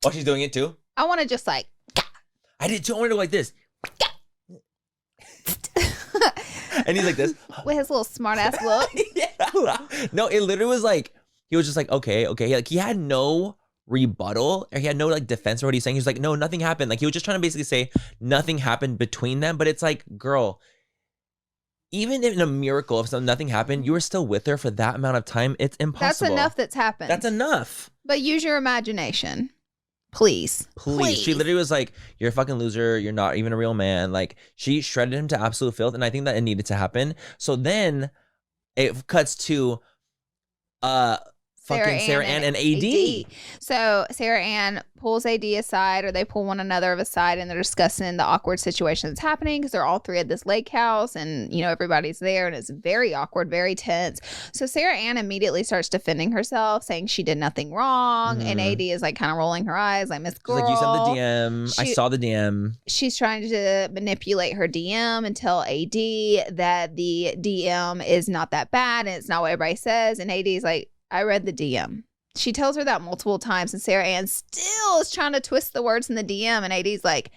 while she's doing it too. I want to just like. I did too. I want to go like this. And he's like this. With his little smart ass look. Yeah. No, it literally was like, he was just like, okay. Like he had no rebuttal or he had no like defense for what he's saying. He was like, no, nothing happened. Like he was just trying to basically say nothing happened between them. But it's like, girl, even in a miracle, if nothing happened, you were still with her for that amount of time. It's impossible. That's enough that's happened. That's enough. But use your imagination. Please. She literally was like, you're a fucking loser. You're not even a real man. Like, she shredded him to absolute filth. And I think that it needed to happen. So then it cuts to fucking Sarah Ann and AD. So Sarah Ann pulls AD aside, or they pull one another aside, and they're discussing the awkward situation that's happening because they're all three at this lake house, and everybody's there, and it's very awkward, very tense. So Sarah Ann immediately starts defending herself, saying she did nothing wrong, and AD is like kind of rolling her eyes, like, Miss Girl. She's like, you sent the DM. I saw the DM. She's trying to manipulate her DM and tell AD that the DM is not that bad and it's not what everybody says, and AD's like, I read the DM. She tells her that multiple times, and Sarah Ann still is trying to twist the words in the DM, and AD's like,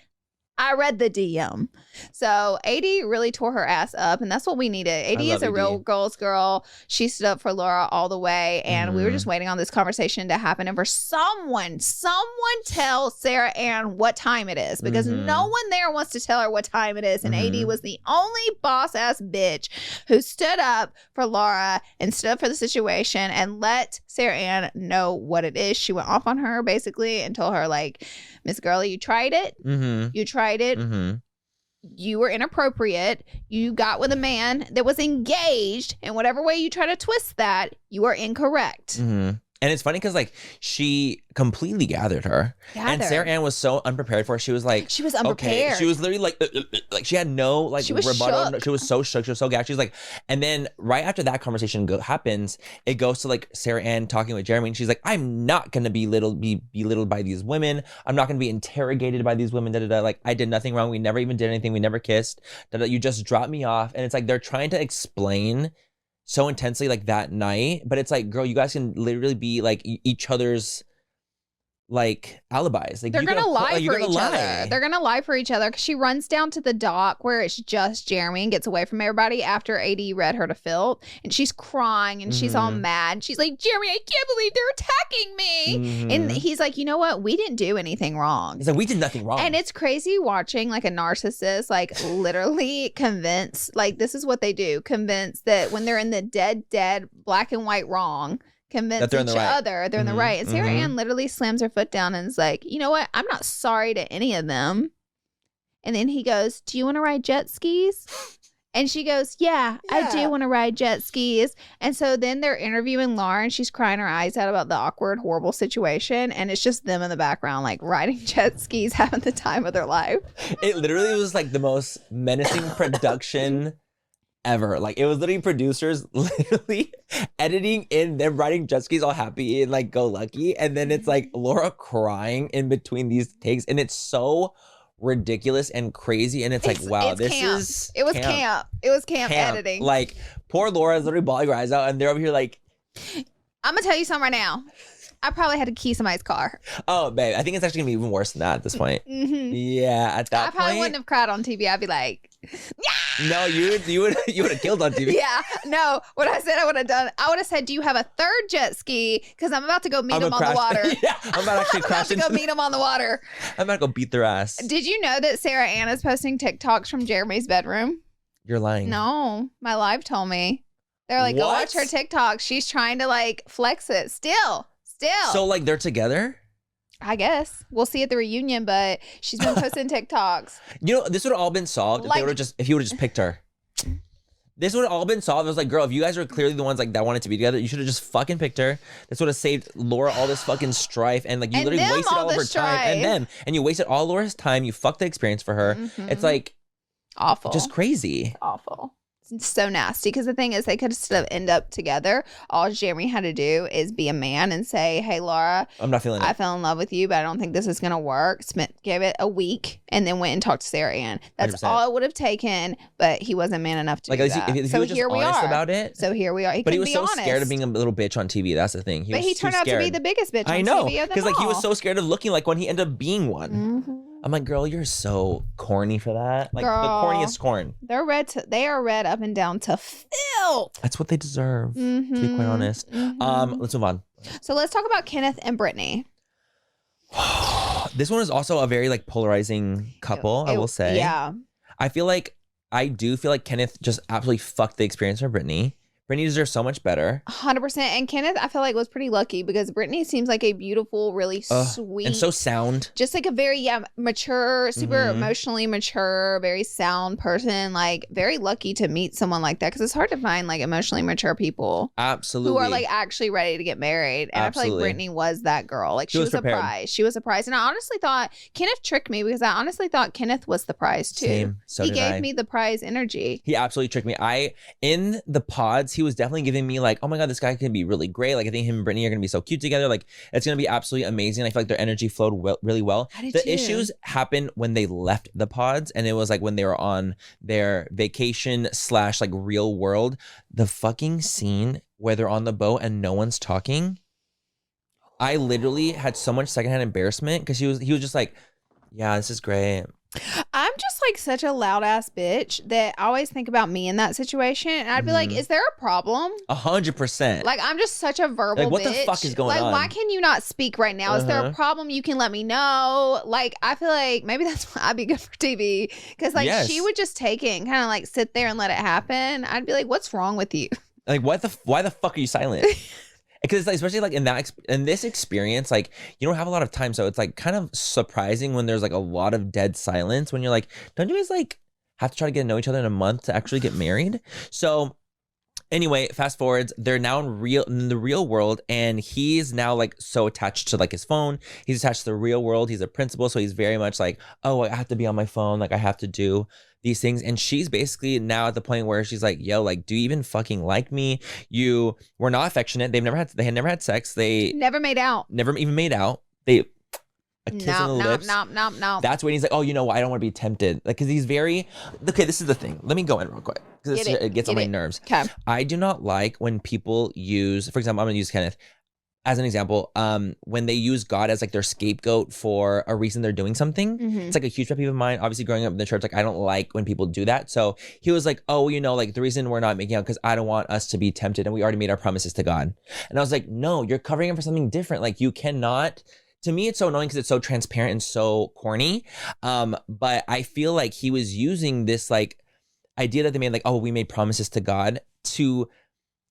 I read the DM. So AD really tore her ass up, and that's what we needed. AD is a real girl's girl. She stood up for Laura all the way, and we were just waiting on this conversation to happen. And for someone tell Sarah Ann what time it is, because no one there wants to tell her what time it is. And AD was the only boss ass bitch who stood up for Laura and stood up for the situation and let Sarah Ann know what it is. She went off on her basically and told her, like, Miss Girlie, you tried it. You tried it. You were inappropriate. You got with a man that was engaged, and whatever way you try to twist that, you are incorrect. And it's funny because, like, she completely gathered her. And Sarah Ann was so unprepared for it. She was like... She was unprepared. Okay. She was literally like she had no, like, she was rebuttal. Shook. She was so shook. She was so gagged. She was like... And then right after that conversation happens, it goes to, like, Sarah Ann talking with Jeremy. And she's like, I'm not going to be belittled by these women. I'm not going to be interrogated by these women. Like, I did nothing wrong. We never even did anything. We never kissed. You just dropped me off. And it's like they're trying to explain so intensely, like, that night, but it's like, girl, you guys can literally be like each other's like alibis. Like, they're gonna lie for each other. They're gonna lie for each other because she runs down to the dock where it's just Jeremy and gets away from everybody after AD read her to filth, and she's crying and she's all mad. She's like, Jeremy, I can't believe they're attacking me. And he's like, you know what? We didn't do anything wrong. He's like, we did nothing wrong. And it's crazy watching like a narcissist like literally convince, like, this is what they do, convince that when they're in the dead black and white wrong, convince each other they're in the right. And Sarah Ann literally slams her foot down and is like, you know what? I'm not sorry to any of them. And then he goes, do you want to ride jet skis? And she goes, yeah, I do want to ride jet skis. And so then they're interviewing Laura, and she's crying her eyes out about the awkward, horrible situation. And it's just them in the background, like, riding jet skis, having the time of their life. It literally was like the most menacing production ever. Like, it was literally producers literally editing in them riding jet skis all happy and like go lucky, and then it's like Laura crying in between these takes, and it's so ridiculous and crazy, and it's like, wow, this camp. is it was camp. It was camp editing. Like, poor Laura's literally bawling her eyes out, and they're over here like, I'm gonna tell you something right now. I probably had to key somebody's car. Oh, babe, I think it's actually gonna be even worse than that at this point. Yeah, at that point, I probably wouldn't have cried on TV. I'd be like, yeah. No, you would have killed on TV. Yeah, no. What I said I would have done, I would have said, do you have a third jet ski? Because I'm about to go meet him on the water. Yeah, I'm about to actually crash to go meet him on the water. I'm about to go beat their ass. Did you know that Sarah Ann is posting TikToks from Jeremy's bedroom? You're lying. No, my live told me. They're like, go watch her TikTok. She's trying to like flex it. Still. So like they're together? I guess we'll see at the reunion, but she's been posting TikToks. You know, this would have all been solved if he would have just picked her. This would have all been solved. It was like, girl, if you guys were clearly the ones like that wanted to be together, you should have just fucking picked her. This would have saved Laura all this fucking strife, and like you literally wasted all of her time, and you wasted all Laura's time. You fucked the experience for her. It's like awful, just crazy. It's awful. It's so nasty, because the thing is, they could still end up together. All Jeremy had to do is be a man and say, hey, Laura, I'm not feeling it. I fell in love with you, but I don't think this is going to work. Smith gave it a week and then went and talked to Sarah Ann. That's 100%. All it would have taken, but he wasn't man enough to do that. If he was just honest about it. So here we are. But he was so scared of being a little bitch on TV. That's the thing. He turned out to be the biggest bitch on TV. I know. Because like he was so scared of looking like one, he ended up being one. I'm like, girl, you're so corny for that. Like, girl, the corniest corn. They are red up and down to filth. That's what they deserve, to be quite honest. Let's move on. So let's talk about Kenneth and Britney. This one is also a very like polarizing couple, I will say. Yeah. I feel like I do feel like Kenneth just absolutely fucked the experience for Britney. Britney deserves so much better. 100%. And Kenneth, I feel like, was pretty lucky because Britney seems like a beautiful, really sweet. And so sound. Just like a very, mature, super emotionally mature, very sound person. Like, very lucky to meet someone like that because it's hard to find, like, emotionally mature people. Absolutely. Who are, like, actually ready to get married. And Absolutely. I feel like Britney was that girl. Like, she was a prize. She was a prize. And I honestly thought, Kenneth tricked me because I honestly thought Kenneth was the prize, too. Same. So he did gave I. me the prize energy. He absolutely tricked me. In the pods, he was definitely giving me like, oh my God, this guy can be really great. Like I think him and Britney are going to be so cute together. Like it's going to be absolutely amazing. I feel like their energy flowed really well. The issues happened when they left the pods, and it was like when they were on their vacation / like real world. The fucking scene where they're on the boat and no one's talking. I literally had so much secondhand embarrassment because he was just like, yeah, this is great. I'm just like such a loud ass bitch that I always think about me in that situation, and I'd be like, "Is there a problem?" 100%. Like I'm just such a verbal like, what bitch. the fuck is going on? Like, why can you not speak right now? Is there a problem? You can let me know. Like, I feel like maybe that's why I'd be good for TV because like she would just take it and kind of like sit there and let it happen. I'd be like, "What's wrong with you?" Like, why the fuck are you silent? Because like, especially like in this experience, like you don't have a lot of time, so it's like kind of surprising when there's like a lot of dead silence. When you're like, don't you guys like have to try to get to know each other in a month to actually get married? So anyway, fast forwards, they're now in the real world, and he's now like so attached to like his phone. He's attached to the real world. He's a principal, so he's very much like, oh, I have to be on my phone. Like I have to do these things. And she's basically now at the point where she's like, yo, like, do you even fucking like me? You were not affectionate. They had never had sex. They never made out. Never even made out. They a kiss on the lips. No. That's when he's like, oh, you know what? I don't want to be tempted. Like, because he's very, okay, this is the thing. Let me go in real quick. Because it gets on my nerves. Okay. I do not like when people use, for example, I'm going to use Kenneth as an example, when they use God as like their scapegoat for a reason they're doing something. It's like a huge pet peeve of mine. Obviously, growing up in the church, like I don't like when people do that. So he was like, oh, you know, like the reason we're not making out because I don't want us to be tempted, and we already made our promises to God. And I was like, no, you're covering him for something different. Like you cannot. To me, it's so annoying because it's so transparent and so corny. But I feel like he was using this like idea that they made, like, oh, we made promises to God to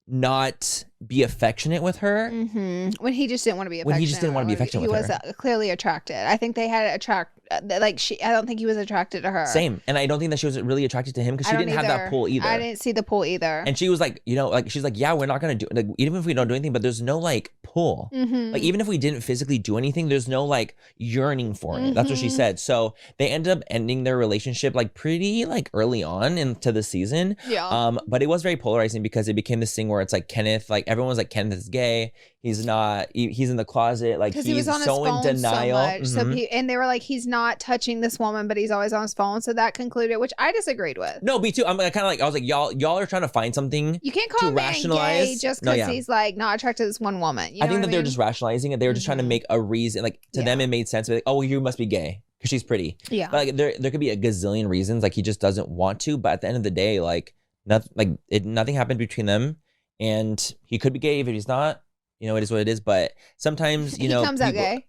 not be affectionate with her when he just didn't want to be affectionate. He was clearly attracted. I think they had I don't think he was attracted to her. Same. And I don't think that she was really attracted to him because she didn't have that pull either. I didn't see the pull either. And she was like, you know, like she's like, yeah, we're not gonna do like even if we don't do anything, but there's no like pull. Like even if we didn't physically do anything, there's no like yearning for it. That's what she said. So they ended up ending their relationship like pretty like early on into the season. Yeah. But it was very polarizing because it became this thing where it's like Kenneth, like everyone was like, Kenneth is gay. He's not. He's in the closet. Like he's he was on so his phone in denial. So much. And they were like, he's not touching this woman, but he's always on his phone. So that concluded, which I disagreed with. No, me too. I'm kind of like, I was like, y'all are trying to find something. You can't call a man gay just because he's like not attracted to this one woman. You know I think that they're just rationalizing it. They were just trying to make a reason. Like to them, it made sense. Like, oh, you must be gay because she's pretty. Yeah. But like there could be a gazillion reasons. Like he just doesn't want to. But at the end of the day, like nothing happened between them, and he could be gay if he's not. You know, it is what it is. But sometimes, you know, he comes out gay.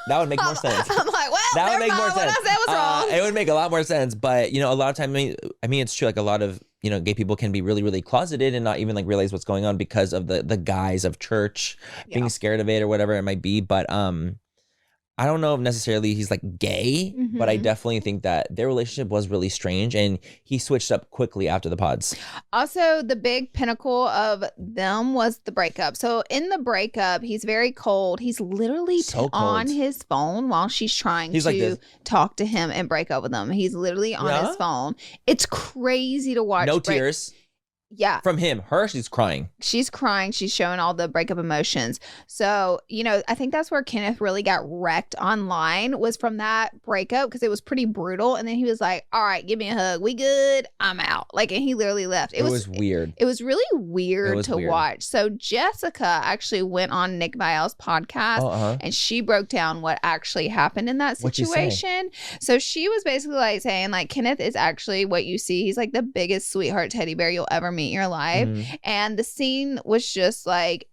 That would make more sense. I'm like, well, that would make more sense. What I said was wrong. It would make a lot more sense. But, you know, a lot of times, I mean, it's true. Like a lot of, you know, gay people can be really, really closeted and not even like realize what's going on because of the guise of church, being scared of it or whatever it might be. But I don't know if necessarily he's like gay, but I definitely think that their relationship was really strange, and he switched up quickly after the pods. Also, the big pinnacle of them was the breakup. So in the breakup, he's very cold. He's literally on his phone while she's trying to talk to him and break up with him. He's literally on his phone. It's crazy to watch. No tears. Yeah. From him. She's crying. She's crying. She's showing all the breakup emotions. So, you know, I think that's where Kenneth really got wrecked online was from that breakup because it was pretty brutal. And then he was like, all right, give me a hug. We good? I'm out. Like, and he literally left. It was weird. It was really weird to watch. So Jessica actually went on Nick Viall's podcast and she broke down what actually happened in that situation. So she was basically like saying like Kenneth is actually what you see. He's like the biggest sweetheart teddy bear you'll ever meet in your life. And the scene was just like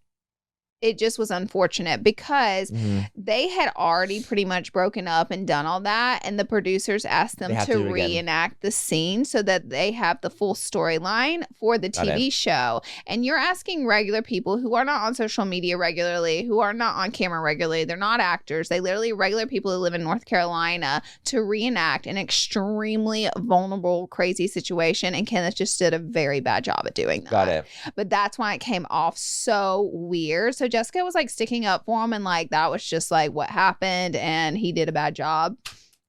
it just was unfortunate because they had already pretty much broken up and done all that. And the producers asked them to reenact the scene so that they have the full storyline for the TV show. And you're asking regular people who are not on social media regularly, who are not on camera regularly. They're not actors. They literally regular people who live in North Carolina to reenact an extremely vulnerable, crazy situation. And Kenneth just did a very bad job at doing that. Got it. But that's why it came off so weird. So Jessica was like sticking up for him, and like that was just like what happened, and he did a bad job.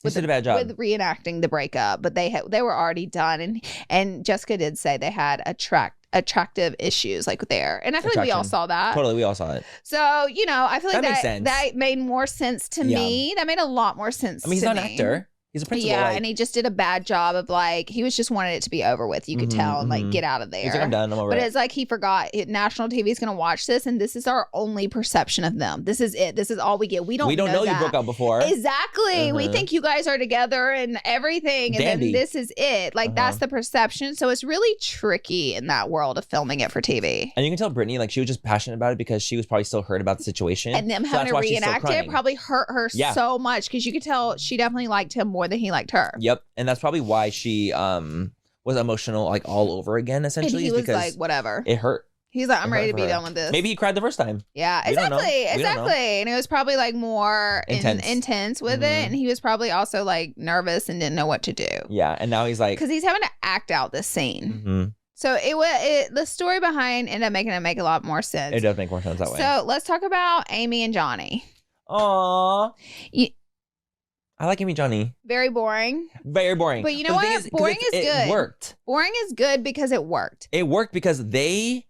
With reenacting the breakup, but they were already done, and Jessica did say they had attractive issues like there, and I feel like we all saw that. Totally, we all saw it. So I feel like makes sense. That made more sense to me. That made a lot more sense. I mean, he's not an actor. He's a principal. Yeah, and he just did a bad job of like, he was just wanted it to be over with. You could tell and like get out of there. He's like, I'm done. I'm over but it. It's like he forgot national TV is going to watch this, and this is our only perception of them. This is it. This is all we get. We don't know you broke up before. Exactly. We think you guys are together and everything, and then this is it. Like that's the perception. So it's really tricky in that world of filming it for TV. And you can tell Britney, like she was just passionate about it because she was probably still hurt about the situation. And them having to reenact it probably hurt her so much because you could tell she definitely liked him more than he liked her. Yep, and that's probably why she was emotional like all over again. Essentially, and he was like, "Whatever." It hurt. He's like, "I'm ready to be done with this." Maybe he cried the first time. Yeah, exactly. And it was probably like more intense with it, and he was probably also like nervous and didn't know what to do. Yeah, and now he's like, because he's having to act out this scene. So the story behind ended up making it make a lot more sense. It does make more sense that way. So let's talk about Amy and Johnny. Aww. I like Amy and Johnny. Very boring. Very boring. But you know what? Boring is good. It worked. Boring is good because it worked. It worked because it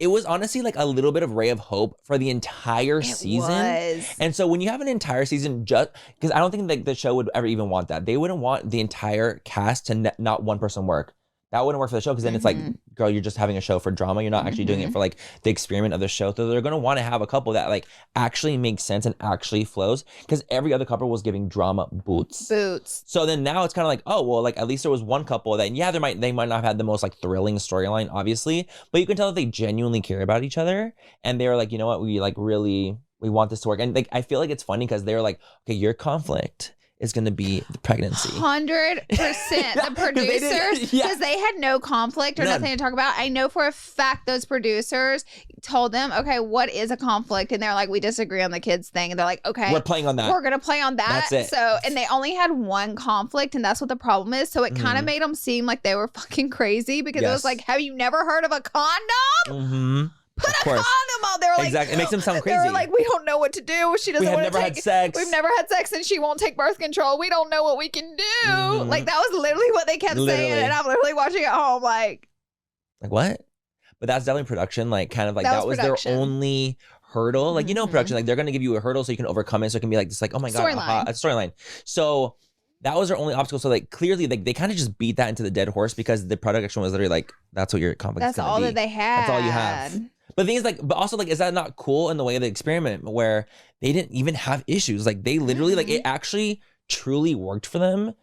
was honestly like a little bit of ray of hope for the entire season. Was. And so when you have an entire season, just because I don't think like the show would ever even want that. They wouldn't want the entire cast to not one person work. That wouldn't work for the show because then it's like, girl, you're just having a show for drama. You're not actually doing it for like the experiment of the show. So they're going to want to have a couple that like actually makes sense and actually flows because every other couple was giving drama boots. So then now it's kind of like, oh, well, like at least there was one couple that, yeah, they might not have had the most like thrilling storyline, obviously, but you can tell that they genuinely care about each other. And they were like, you know what, we want this to work. And like, I feel like it's funny because they were like, okay, your conflict is going to be the pregnancy. 100%. The producers, because they had no conflict or nothing to talk about. I know for a fact those producers told them, okay, what is a conflict? And they're like, we disagree on the kids thing. And they're like, okay, we're playing on that. We're going to play on that. That's it. So, and they only had one conflict, and that's what the problem is. So it kind of made them seem like they were fucking crazy because it was like, have you never heard of a condom? Put a condom on. They were like, exactly. It makes them sound crazy. They were like, we don't know what to do. She doesn't want to take. Had sex. We've never had sex, and she won't take birth control. We don't know what we can do. Like that was literally what they kept saying, and I'm literally watching at home like what? But that's definitely production. Like kind of like that was their only hurdle. Like production. Like they're gonna give you a hurdle so you can overcome it. So it can be like this. Like oh my god, a storyline. So that was their only obstacle. So like clearly, like they kind of just beat that into the dead horse because the production was literally like, that's what your conflict is. That's all that they had. That's all you have. But the thing is, like, but also, like, is that not cool in the way of the experiment where they didn't even have issues? Like, they literally, like, it actually truly worked for them.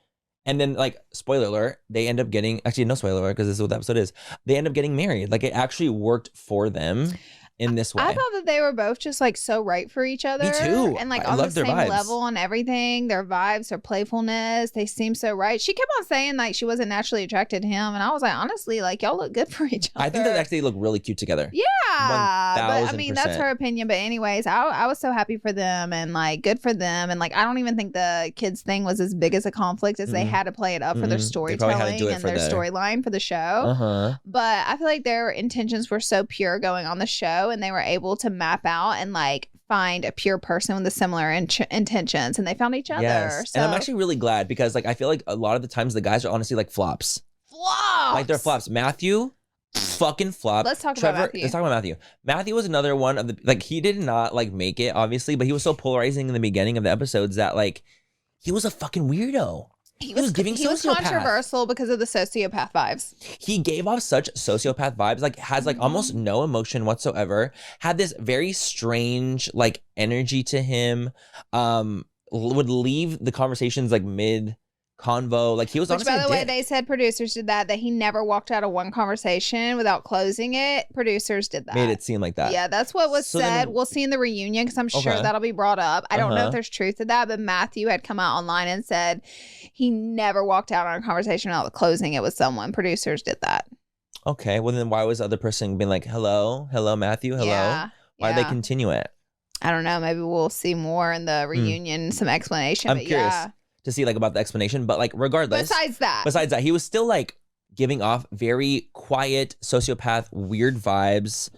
And then, like, spoiler alert, they end up getting, actually, no spoiler alert, because this is what the episode is. They end up getting married. Like, it actually worked for them in this way. I thought that they were both just like so right for each other. Me too. And like on the same level and everything. Their vibes, their playfulness, they seem so right. She kept on saying like she wasn't naturally attracted to him. And I was like, honestly, like y'all look good for each other. I think they actually look really cute together. Yeah. 1000%. But I mean, that's her opinion. But anyways, I was so happy for them and like good for them. And like, I don't even think the kids thing was as big as a conflict as they had to play it up for their storytelling and their storyline for the show. But I feel like their intentions were so pure going on the show. And they were able to map out and like find a pure person with the similar intentions, and they found each other. Yes. So. And I'm actually really glad because like I feel like a lot of the times the guys are honestly like flops. Like they're flops. Matthew, fucking flop. Let's talk Trevor, about Matthew. Let's talk about Matthew. Matthew was another one of the like he did not like make it obviously, but he was so polarizing in the beginning of the episodes that like he was a fucking weirdo. He was controversial because of the sociopath vibes. He gave off such sociopath vibes, like has like almost no emotion whatsoever. Had this very strange like energy to him. Would leave the conversations like mid convo. Like he was honestly by the way, they said producers did that he never walked out of one conversation without closing it. Producers did that. Made it seem like that. Yeah, that's what was said. We'll see in the reunion because I'm sure that'll be brought up. I don't know if there's truth to that, but Matthew had come out online and said he never walked out on a conversation without closing it with someone. Producers did that. Okay, well then why was the other person being like, hello Matthew, hello? Yeah, why did they continue it? I don't know. Maybe we'll see more in the reunion, some explanation. I'm curious to see like about the explanation, but like regardless. Besides that, he was still like giving off very quiet, sociopath, weird vibes.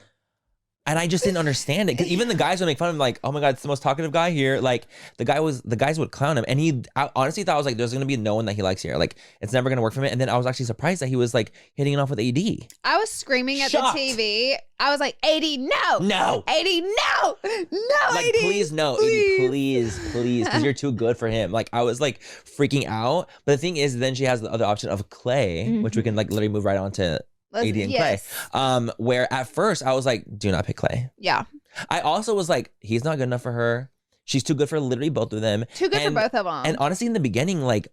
And I just didn't understand it. Because even the guys would make fun of him, like, oh my God, it's the most talkative guy here. Like, the guys would clown him. And I honestly thought, I was like, there's going to be no one that he likes here. Like, it's never going to work for him. And then I was actually surprised that he was like hitting it off with AD. I was screaming at the TV. I was like, AD, no. No. AD, no. No, like, AD. Please, no. Please. AD, please. Because you're too good for him. Like, I was like freaking out. But the thing is, then she has the other option of Clay, which we can like literally move right on to AD and Clay. Where at first I was like, do not pick Clay. Yeah. I also was like, he's not good enough for her. She's too good for literally both of them. Too good for both of them. And honestly, in the beginning, like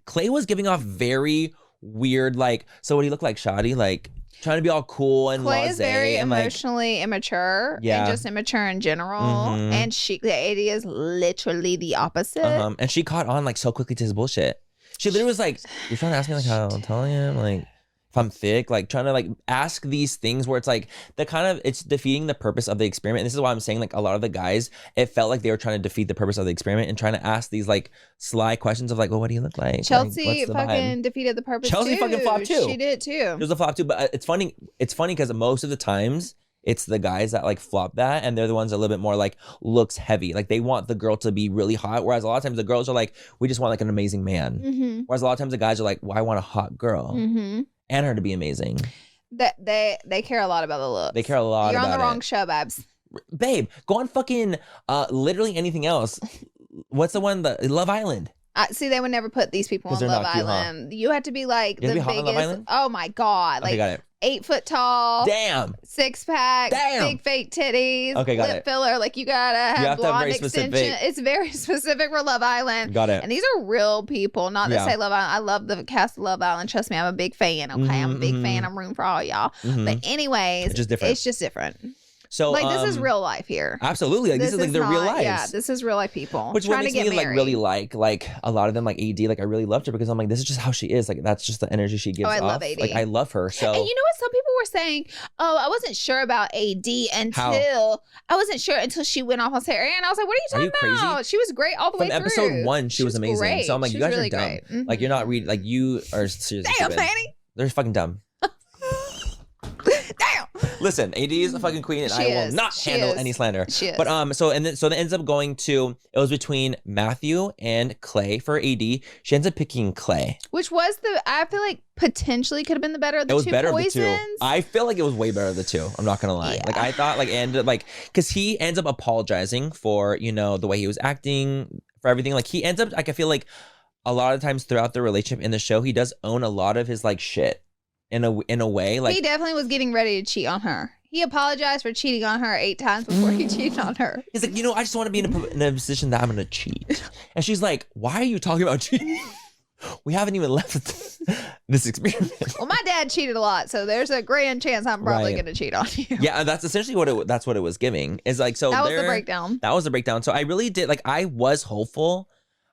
Clay was giving off very weird, like, so what he look like, shoddy, like trying to be all cool and Clay is very emotionally immature. And just immature in general. And the AD is literally the opposite. And she caught on like so quickly to his bullshit. She literally was like, you're trying to ask me like how I'm telling him, like if I'm thick, like trying to like ask these things where it's like it's defeating the purpose of the experiment. And this is why I'm saying like a lot of the guys, it felt like they were trying to defeat the purpose of the experiment and trying to ask these like sly questions of like, well, what do you look like? Chelsea fucking defeated the purpose. Chelsea fucking flopped too. She did too. It was a flop too, but it's funny because most of the times it's the guys that like flop that, and they're the ones that are a little bit more like looks heavy. Like they want the girl to be really hot, whereas a lot of times the girls are like, we just want like an amazing man. Whereas a lot of times the guys are like, well, I want a hot girl. And her to be amazing. They care a lot about the look. They care a lot about it. You're on the wrong show, babs. Babe, go on fucking literally anything else. What's the one? The Love Island. See, they would never put these people on Love Island. Huh? You have to be like the biggest. Oh my God. Like, got it. 8 foot tall. Damn. 6-pack. Damn. Big fake titties. Okay, got lip filler. Like you gotta have blonde extension. It's very specific for Love Island. Got it. And these are real people. Not to say Love Island. I love the cast of Love Island. Trust me, I'm a big fan. Okay, I'm a big fan. I'm rooting for all y'all. But anyways, it's just different. So like this is real life here. Absolutely. Like this is like their real lives. Yeah, this is real life people. Which what makes me like really like a lot of them like AD. Like I really loved her because I'm like, this is just how she is. Like that's just the energy she gives off. I love AD. Like I love her. So and you know what? Some people were saying, oh, I wasn't sure about AD until she went off on Sarah. And I was like, what are you talking about? Crazy? She was great all the way through. From episode 1, she was amazing. Great. So I'm like, she you guys really are dumb. Like you're not reading. Like you are seriously damn, stupid. Manny. They're fucking dumb. Damn. Listen, AD is a fucking queen, and I will not handle any slander. She is. But so that ends up going to, it was between Matthew and Clay for AD. She ends up picking Clay, which was I feel like potentially could have been the better of the two poisons. It was better of the two. I feel like it was way better of the two. I'm not gonna lie. Yeah. Like I thought, like ended up like because he ends up apologizing for the way he was acting, for everything. Like he ends up like I feel like a lot of times throughout the relationship in the show, he does own a lot of his like shit. In a way, like he definitely was getting ready to cheat on her. He apologized for cheating on her 8 times before he cheated on her. He's like, I just want to be in a position that I'm gonna cheat. And she's like, why are you talking about cheating? We haven't even left this experiment. Well, my dad cheated a lot, so there's a grand chance I'm probably gonna cheat on you. Yeah, that's essentially what it was giving. Is like so that was the breakdown. That was the breakdown. So I really did I was hopeful.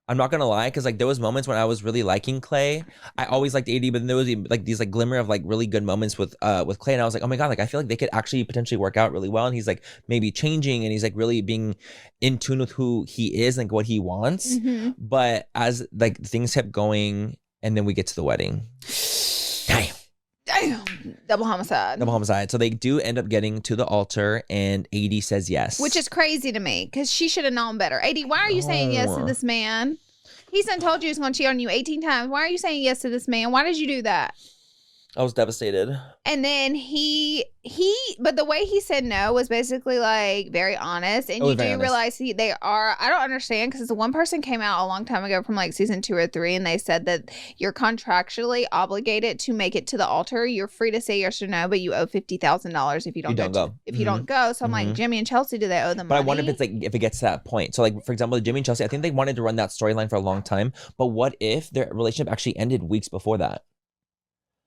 I'm not gonna lie, because like there was moments when I was really liking Clay. I always liked AD, but then there was like these like glimmer of like really good moments with Clay, and I was like, oh my God, like I feel like they could actually potentially work out really well. And he's like maybe changing, and he's like really being in tune with who he is and like what he wants. But as like things kept going, and then we get to the wedding. Damn. Double homicide. So they do end up getting to the altar, and AD says yes. Which is crazy to me, because she should have known better. AD, why are you saying yes to this man? He's done told you he's going to cheat on you 18 times. Why are you saying yes to this man? Why did you do that? I was devastated. And then but the way he said no was basically like very honest. And you do realize they are, I don't understand, because the one person came out a long time ago from like season 2 or 3, and they said that you're contractually obligated to make it to the altar. You're free to say yes or no, but you owe $50,000 if you don't go. If you don't go. So I'm like, Jimmy and Chelsea, do they owe them money? But I wonder if it's like, if it gets to that point. So like, for example, Jimmy and Chelsea, I think they wanted to run that storyline for a long time. But what if their relationship actually ended weeks before that?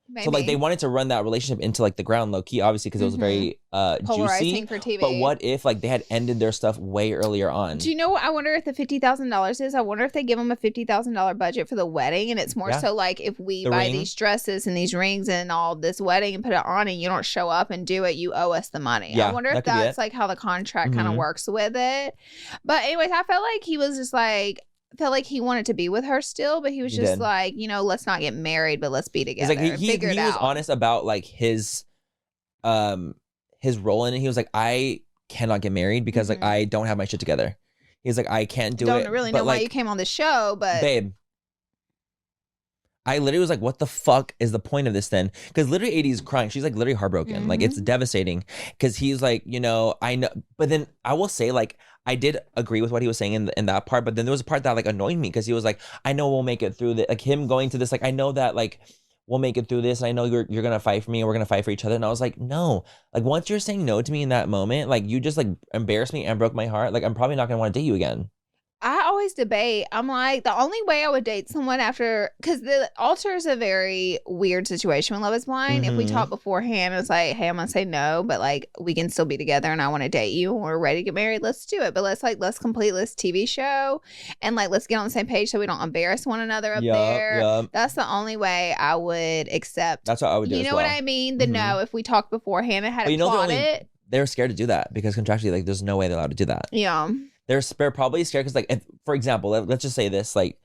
Maybe. So like they wanted to run that relationship into like the ground low key, obviously, because it was very polarizing juicy for TV. But what if like they had ended their stuff way earlier on? Do you know what I wonder if the $50,000 is? I wonder if they give them a $50,000 budget for the wedding, and it's more so like if we buy these dresses and these rings and all this wedding and put it on, and you don't show up and do it, you owe us the money. Yeah, I wonder if that's like how the contract kind of works with it. But anyways, I felt like he was just like, felt like he wanted to be with her still, but he was just like, you know, let's not get married, but let's be together. Like he was honest about like his role in it. He was like, I cannot get married because like I don't have my shit together. He's like, I can't do it. Don't really know why you came on the show, but babe, I literally was like, what the fuck is the point of this then? Because literally 80 is crying. She's like literally heartbroken. Like it's devastating because he's like, you know, I know. But then I will say like, I did agree with what he was saying in that part. But then there was a part that like annoyed me because he was like, I know we'll make it through this. Like him going to this, like, I know that like we'll make it through this. And I know you're going to fight for me and we're going to fight for each other. And I was like, no, like once you're saying no to me in that moment, like you just like embarrassed me and broke my heart. Like I'm probably not going to want to date you again. I always debate. I'm like, the only way I would date someone after, because the altar is a very weird situation when Love is Blind. If we talk beforehand, it's like, hey, I'm gonna say no, but like we can still be together and I want to date you and we're ready to get married. Let's do it. But let's complete this TV show and like let's get on the same page so we don't embarrass one another up there. Yep. That's the only way I would accept. That's what I would do. You know what I mean? The no, if we talked beforehand and had to plot it. They're scared to do that because contractually, like, there's no way they're allowed to do that. Yeah. They're probably scared because, like, if, for example, let's just say this, like,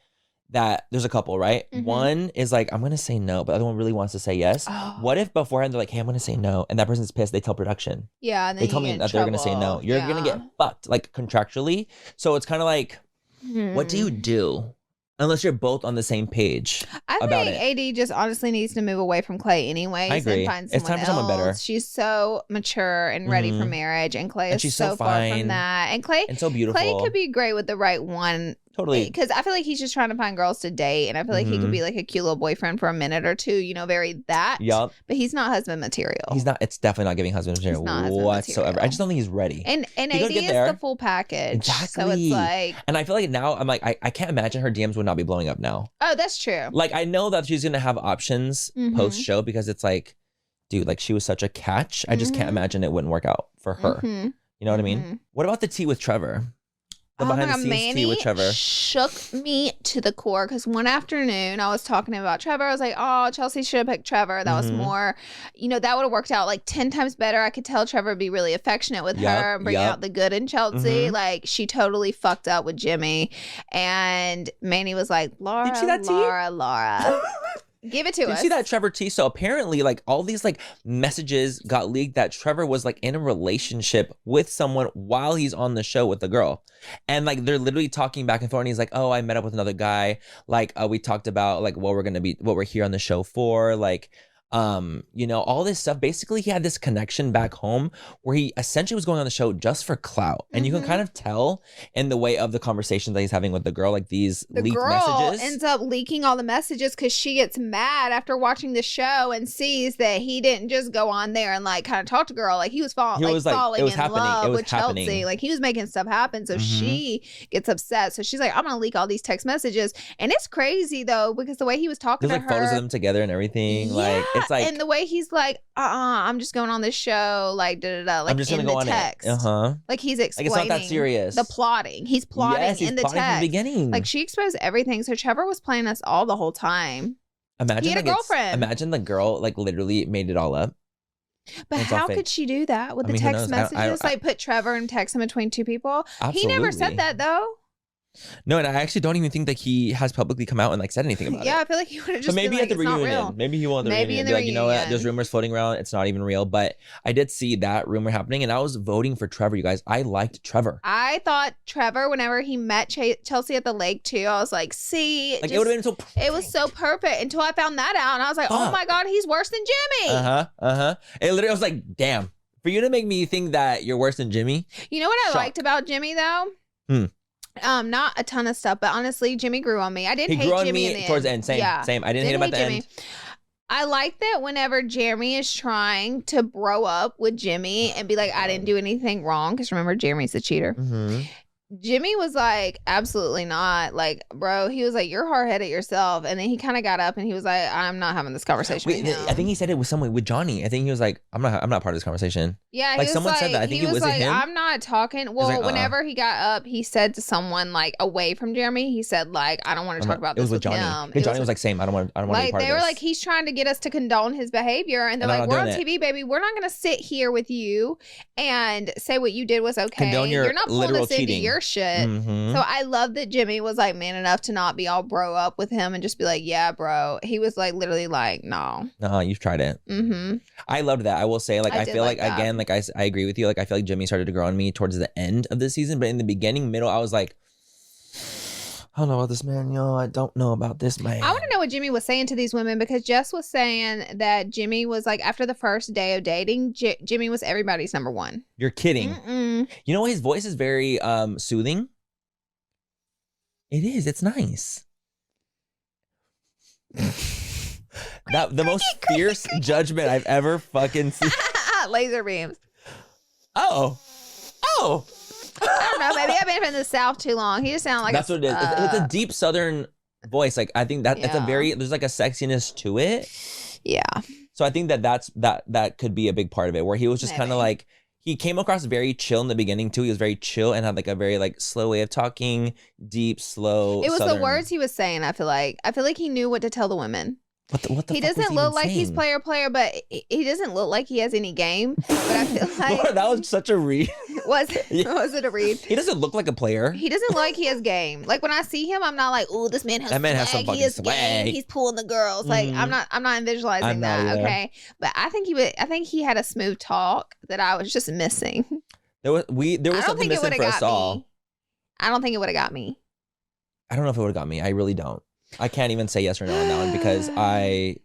that there's a couple, right? One is like, I'm going to say no, but the other one really wants to say yes. Oh. What if beforehand they're like, hey, I'm going to say no, and that person's pissed, they tell production. Yeah, and then they tell me that they're going to say no. You're going to get fucked, like, contractually. So it's kind of like, what do you do? Unless you're both on the same page. I think AD just honestly needs to move away from Clay anyways. I agree. And find someone it's time for someone better. She's so mature and ready for marriage, and Clay is so far from that. And Clay, and so beautiful. Clay could be great with the right one. Totally. Because I feel like he's just trying to find girls to date, and I feel like he could be like a cute little boyfriend for a minute or two, you know, very that. Yup. But he's not husband material. He's not. It's definitely not giving husband material whatsoever. Material. I just don't think he's ready. And AD is the full package. Exactly. So it's like. And I feel like now I'm like, I can't imagine her DMs would not be blowing up now. Oh, that's true. Like I know that she's gonna have options post show because it's like, dude, like she was such a catch. I just can't imagine it wouldn't work out for her. You know what I mean? What about the tea with Trevor? The behind the scenes tea with Trevor shook me to the core because one afternoon I was talking about Trevor. I was like, oh, Chelsea should have picked Trevor. That was more, you know, that would have worked out like 10 times better. I could tell Trevor would be really affectionate with her and bring out the good in Chelsea. Like she totally fucked up with Jimmy. And Manny was like, Laura, did you see that Laura. Give it to us. Did you see that Trevor tea? So apparently, like, all these, like, messages got leaked that Trevor was, like, in a relationship with someone while he's on the show with the girl. And, like, they're literally talking back and forth. And he's like, oh, I met up with another guy. Like, we talked about, like, what we're here on the show for. Like, you know, all this stuff. Basically, he had this connection back home where he essentially was going on the show just for clout. And you can kind of tell in the way of the conversations that he's having with the girl, like these leaked messages. Ends up leaking all the messages because she gets mad after watching the show and sees that he didn't just go on there and like kind of talk to girl. Like he was falling in love with Chelsea. Like he was making stuff happen. So she gets upset. So she's like, I'm gonna leak all these text messages. And it's crazy though, because the way he was talking to her. There's like photos of them together and everything. Like it's like, and the way he's like, I'm just going on this show, like like I'm just gonna go on text. Like he's explaining like it's not that serious. The plotting. He's plotting he's in the plotting text. From the beginning. Like she exposed everything. So Trevor was playing us all the whole time. Imagine he had a girlfriend. Imagine the girl like literally made it all up. But how could she do that with the text messages? Like put Trevor and text him between two people. Absolutely. He never said that though. No, and I actually don't even think that he has publicly come out and like said anything about it. Yeah, I feel like he would have just. But maybe been at the like, reunion, maybe he won the reunion. Be like, you know what? There's rumors floating around. It's not even real. But I did see that rumor happening, and I was voting for Trevor. You guys, I liked Trevor. I thought Trevor, whenever he met Chelsea at the lake too, I was like, see, like it would have been so. Perfect. It was so perfect until I found that out, and I was like, oh my god, he's worse than Jimmy. It literally I was like, damn. For you to make me think that you're worse than Jimmy. You know what I liked about Jimmy though? Not a ton of stuff, but honestly, Jimmy grew on me. I didn't hate Jimmy towards the end. Same. I didn't hate him at the end. I like that whenever Jeremy is trying to bro up with Jimmy and be like, I didn't do anything wrong. Because remember, Jeremy's the cheater. Jimmy was like, absolutely not. Like, bro, he was like, you're hard-headed yourself. And then he kind of got up and he was like, I'm not having this conversation with him. I think he said it with someone, with Johnny. I think he was like, I'm not part of this conversation. Yeah, like someone said that. I think he was like, him. I'm not talking. Well, like, whenever he got up, he said to someone like away from Jeremy, he said like, I don't want to talk about this with Johnny. him. And Johnny was like, same. I don't want to be part of this. They were like, he's trying to get us to condone his behavior, and they're like, we're on TV, baby. We're not gonna sit here with you and say what you did was okay. Condone your You're not pulling us into your shit. So I love that Jimmy was like man enough to not be all bro up with him and just be like, yeah, bro. He was like literally like, no. You've tried it. I loved that. I will say, like, I feel like again, like I agree with you. Like, I feel like Jimmy started to grow on me towards the end of the season, but in the beginning, middle, I was like, I don't know about this man, yo. I don't know about this man. I want to know what Jimmy was saying to these women, because Jess was saying that Jimmy was like, after the first day of dating, Jimmy was everybody's number one. You're kidding. You know, his voice is very soothing. It is. It's nice. That the most fierce judgment I've ever fucking seen. Laser beams. Oh. I don't know. Maybe I've been from the South too long. He just sounds like that's what it is. It's a deep Southern voice. Like, I think that it's a very, there's like a sexiness to it. Yeah. So I think that could be a big part of it, where he was just kind of like, he came across very chill in the beginning too. He was very chill and had like a very like slow way of talking, deep, slow. It was Southern. the words he was saying. I feel like he knew what to tell the women. What the he fuck doesn't look like he's player, but he doesn't look like he has any game. But I feel like Laura, that was such a read. Was it a read? He doesn't look like a player. He doesn't look like he has game. Like when I see him, I'm not like, oh, this man has swag. Has some fucking he has swag. Game. He's pulling the girls. Like I'm not visualizing that. Okay, but I think he had a smooth talk that I was just missing. There was something missing for us all. I don't think it would have got me. I don't know if it would have got me. I really don't. I can't even say yes or no on that one, because I'm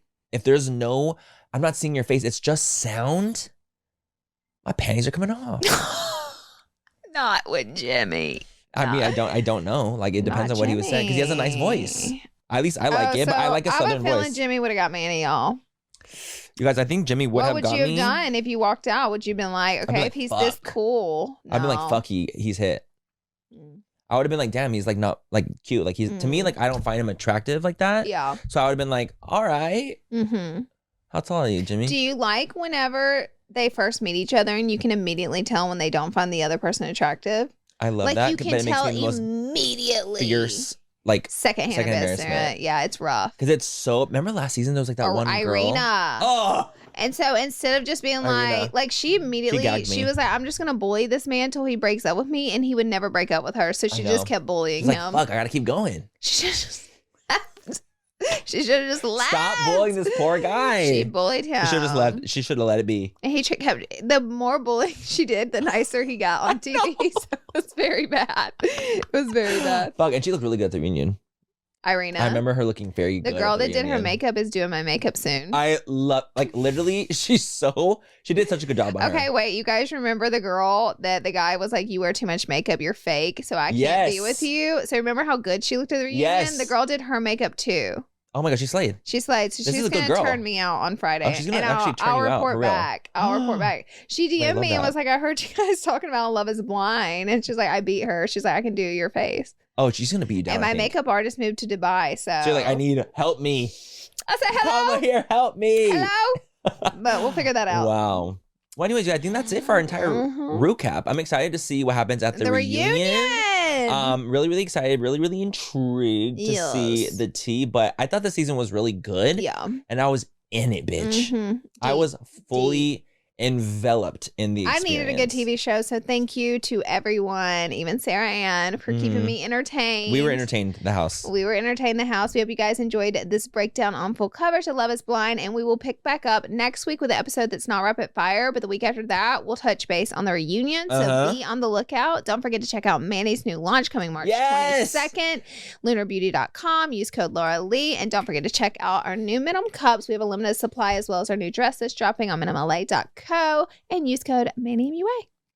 not seeing your face. It's just sound. My panties are coming off. Not with Jimmy. I mean, I don't know. Like, it depends on what he was saying, because he has a nice voice. At least I like it, but I like a Southern voice. I have a feeling Jimmy would have got me any y'all. You guys, I think Jimmy would have got me. What would you have done if you walked out? Would you have been like, okay, if he's this cool? No. I'd be like, fuck, he's hit. I would have been like, damn, he's like not like cute. Like, he's to me, like, I don't find him attractive like that. Yeah. So I would have been like, all right. How tall are you, Jimmy? Do you like whenever they first meet each other and you can immediately tell when they don't find the other person attractive? I love that. Like, you can tell immediately. Fierce, like, secondhand embarrassment. Yeah, it's rough. Because it's so. Remember last season there was like that one Irina. Girl. Oh. And so instead of just being like she immediately, she was like, I'm just going to bully this man until he breaks up with me. And he would never break up with her. So she just kept bullying him. Fuck, I got to keep going. She should have just laughed. Stop bullying this poor guy. She bullied him. She should have just left. She should have let it be. And he kept, the more bullying she did, the nicer he got on TV. So it was very bad. It was very bad. Fuck, and she looked really good at the reunion. Irina. I remember her looking very good. The girl that did her makeup is doing my makeup soon. I love, like, literally, she did such a good job on her. Okay, wait, you guys remember the girl that the guy was like, you wear too much makeup, you're fake, so I can't be with you? So remember how good she looked at the reunion? Yes. The girl did her makeup too. Oh my God, she slayed. She slayed. So she's going to turn me out on Friday. Oh, she's going to actually turn you out, for real. I'll report back. She DM'd me and was like, I heard you guys talking about Love is Blind. And she's like, I beat her. She's like, I can do your face. Oh, she's going to beat you down. And my makeup artist moved to Dubai. So you're like, I need help me. I said, hello. Come here, help me. Hello. But we'll figure that out. Wow. Well, anyways, I think that's it for our entire recap. I'm excited to see what happens at the reunion. Really, really excited. Really, really intrigued to see the tea. But I thought the season was really good. Yeah. And I was in it, bitch. I was fully enveloped in the experience. I needed a good TV show, so thank you to everyone, even Sarah Ann, for keeping me entertained. We were entertained the house. We hope you guys enjoyed this breakdown on full cover to Love is Blind, and we will pick back up next week with an episode that's not rapid fire, but the week after that, we'll touch base on the reunion, so be on the lookout. Don't forget to check out Manny's new launch coming March 22nd, lunarbeauty.com. Use code Laura Lee, and don't forget to check out our new Minimum Cups. We have a limited supply, as well as our new dresses dropping on minimla.com. And use code MannyMUA.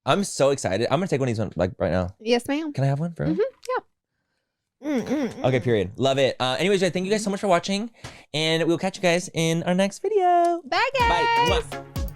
I'm so excited. I'm gonna take one of these like right now. Yes, ma'am. Can I have one for me? Yeah. Okay, period. Love it. Anyways, thank you guys so much for watching, and we'll catch you guys in our next video. Bye, guys. Bye. Mwah.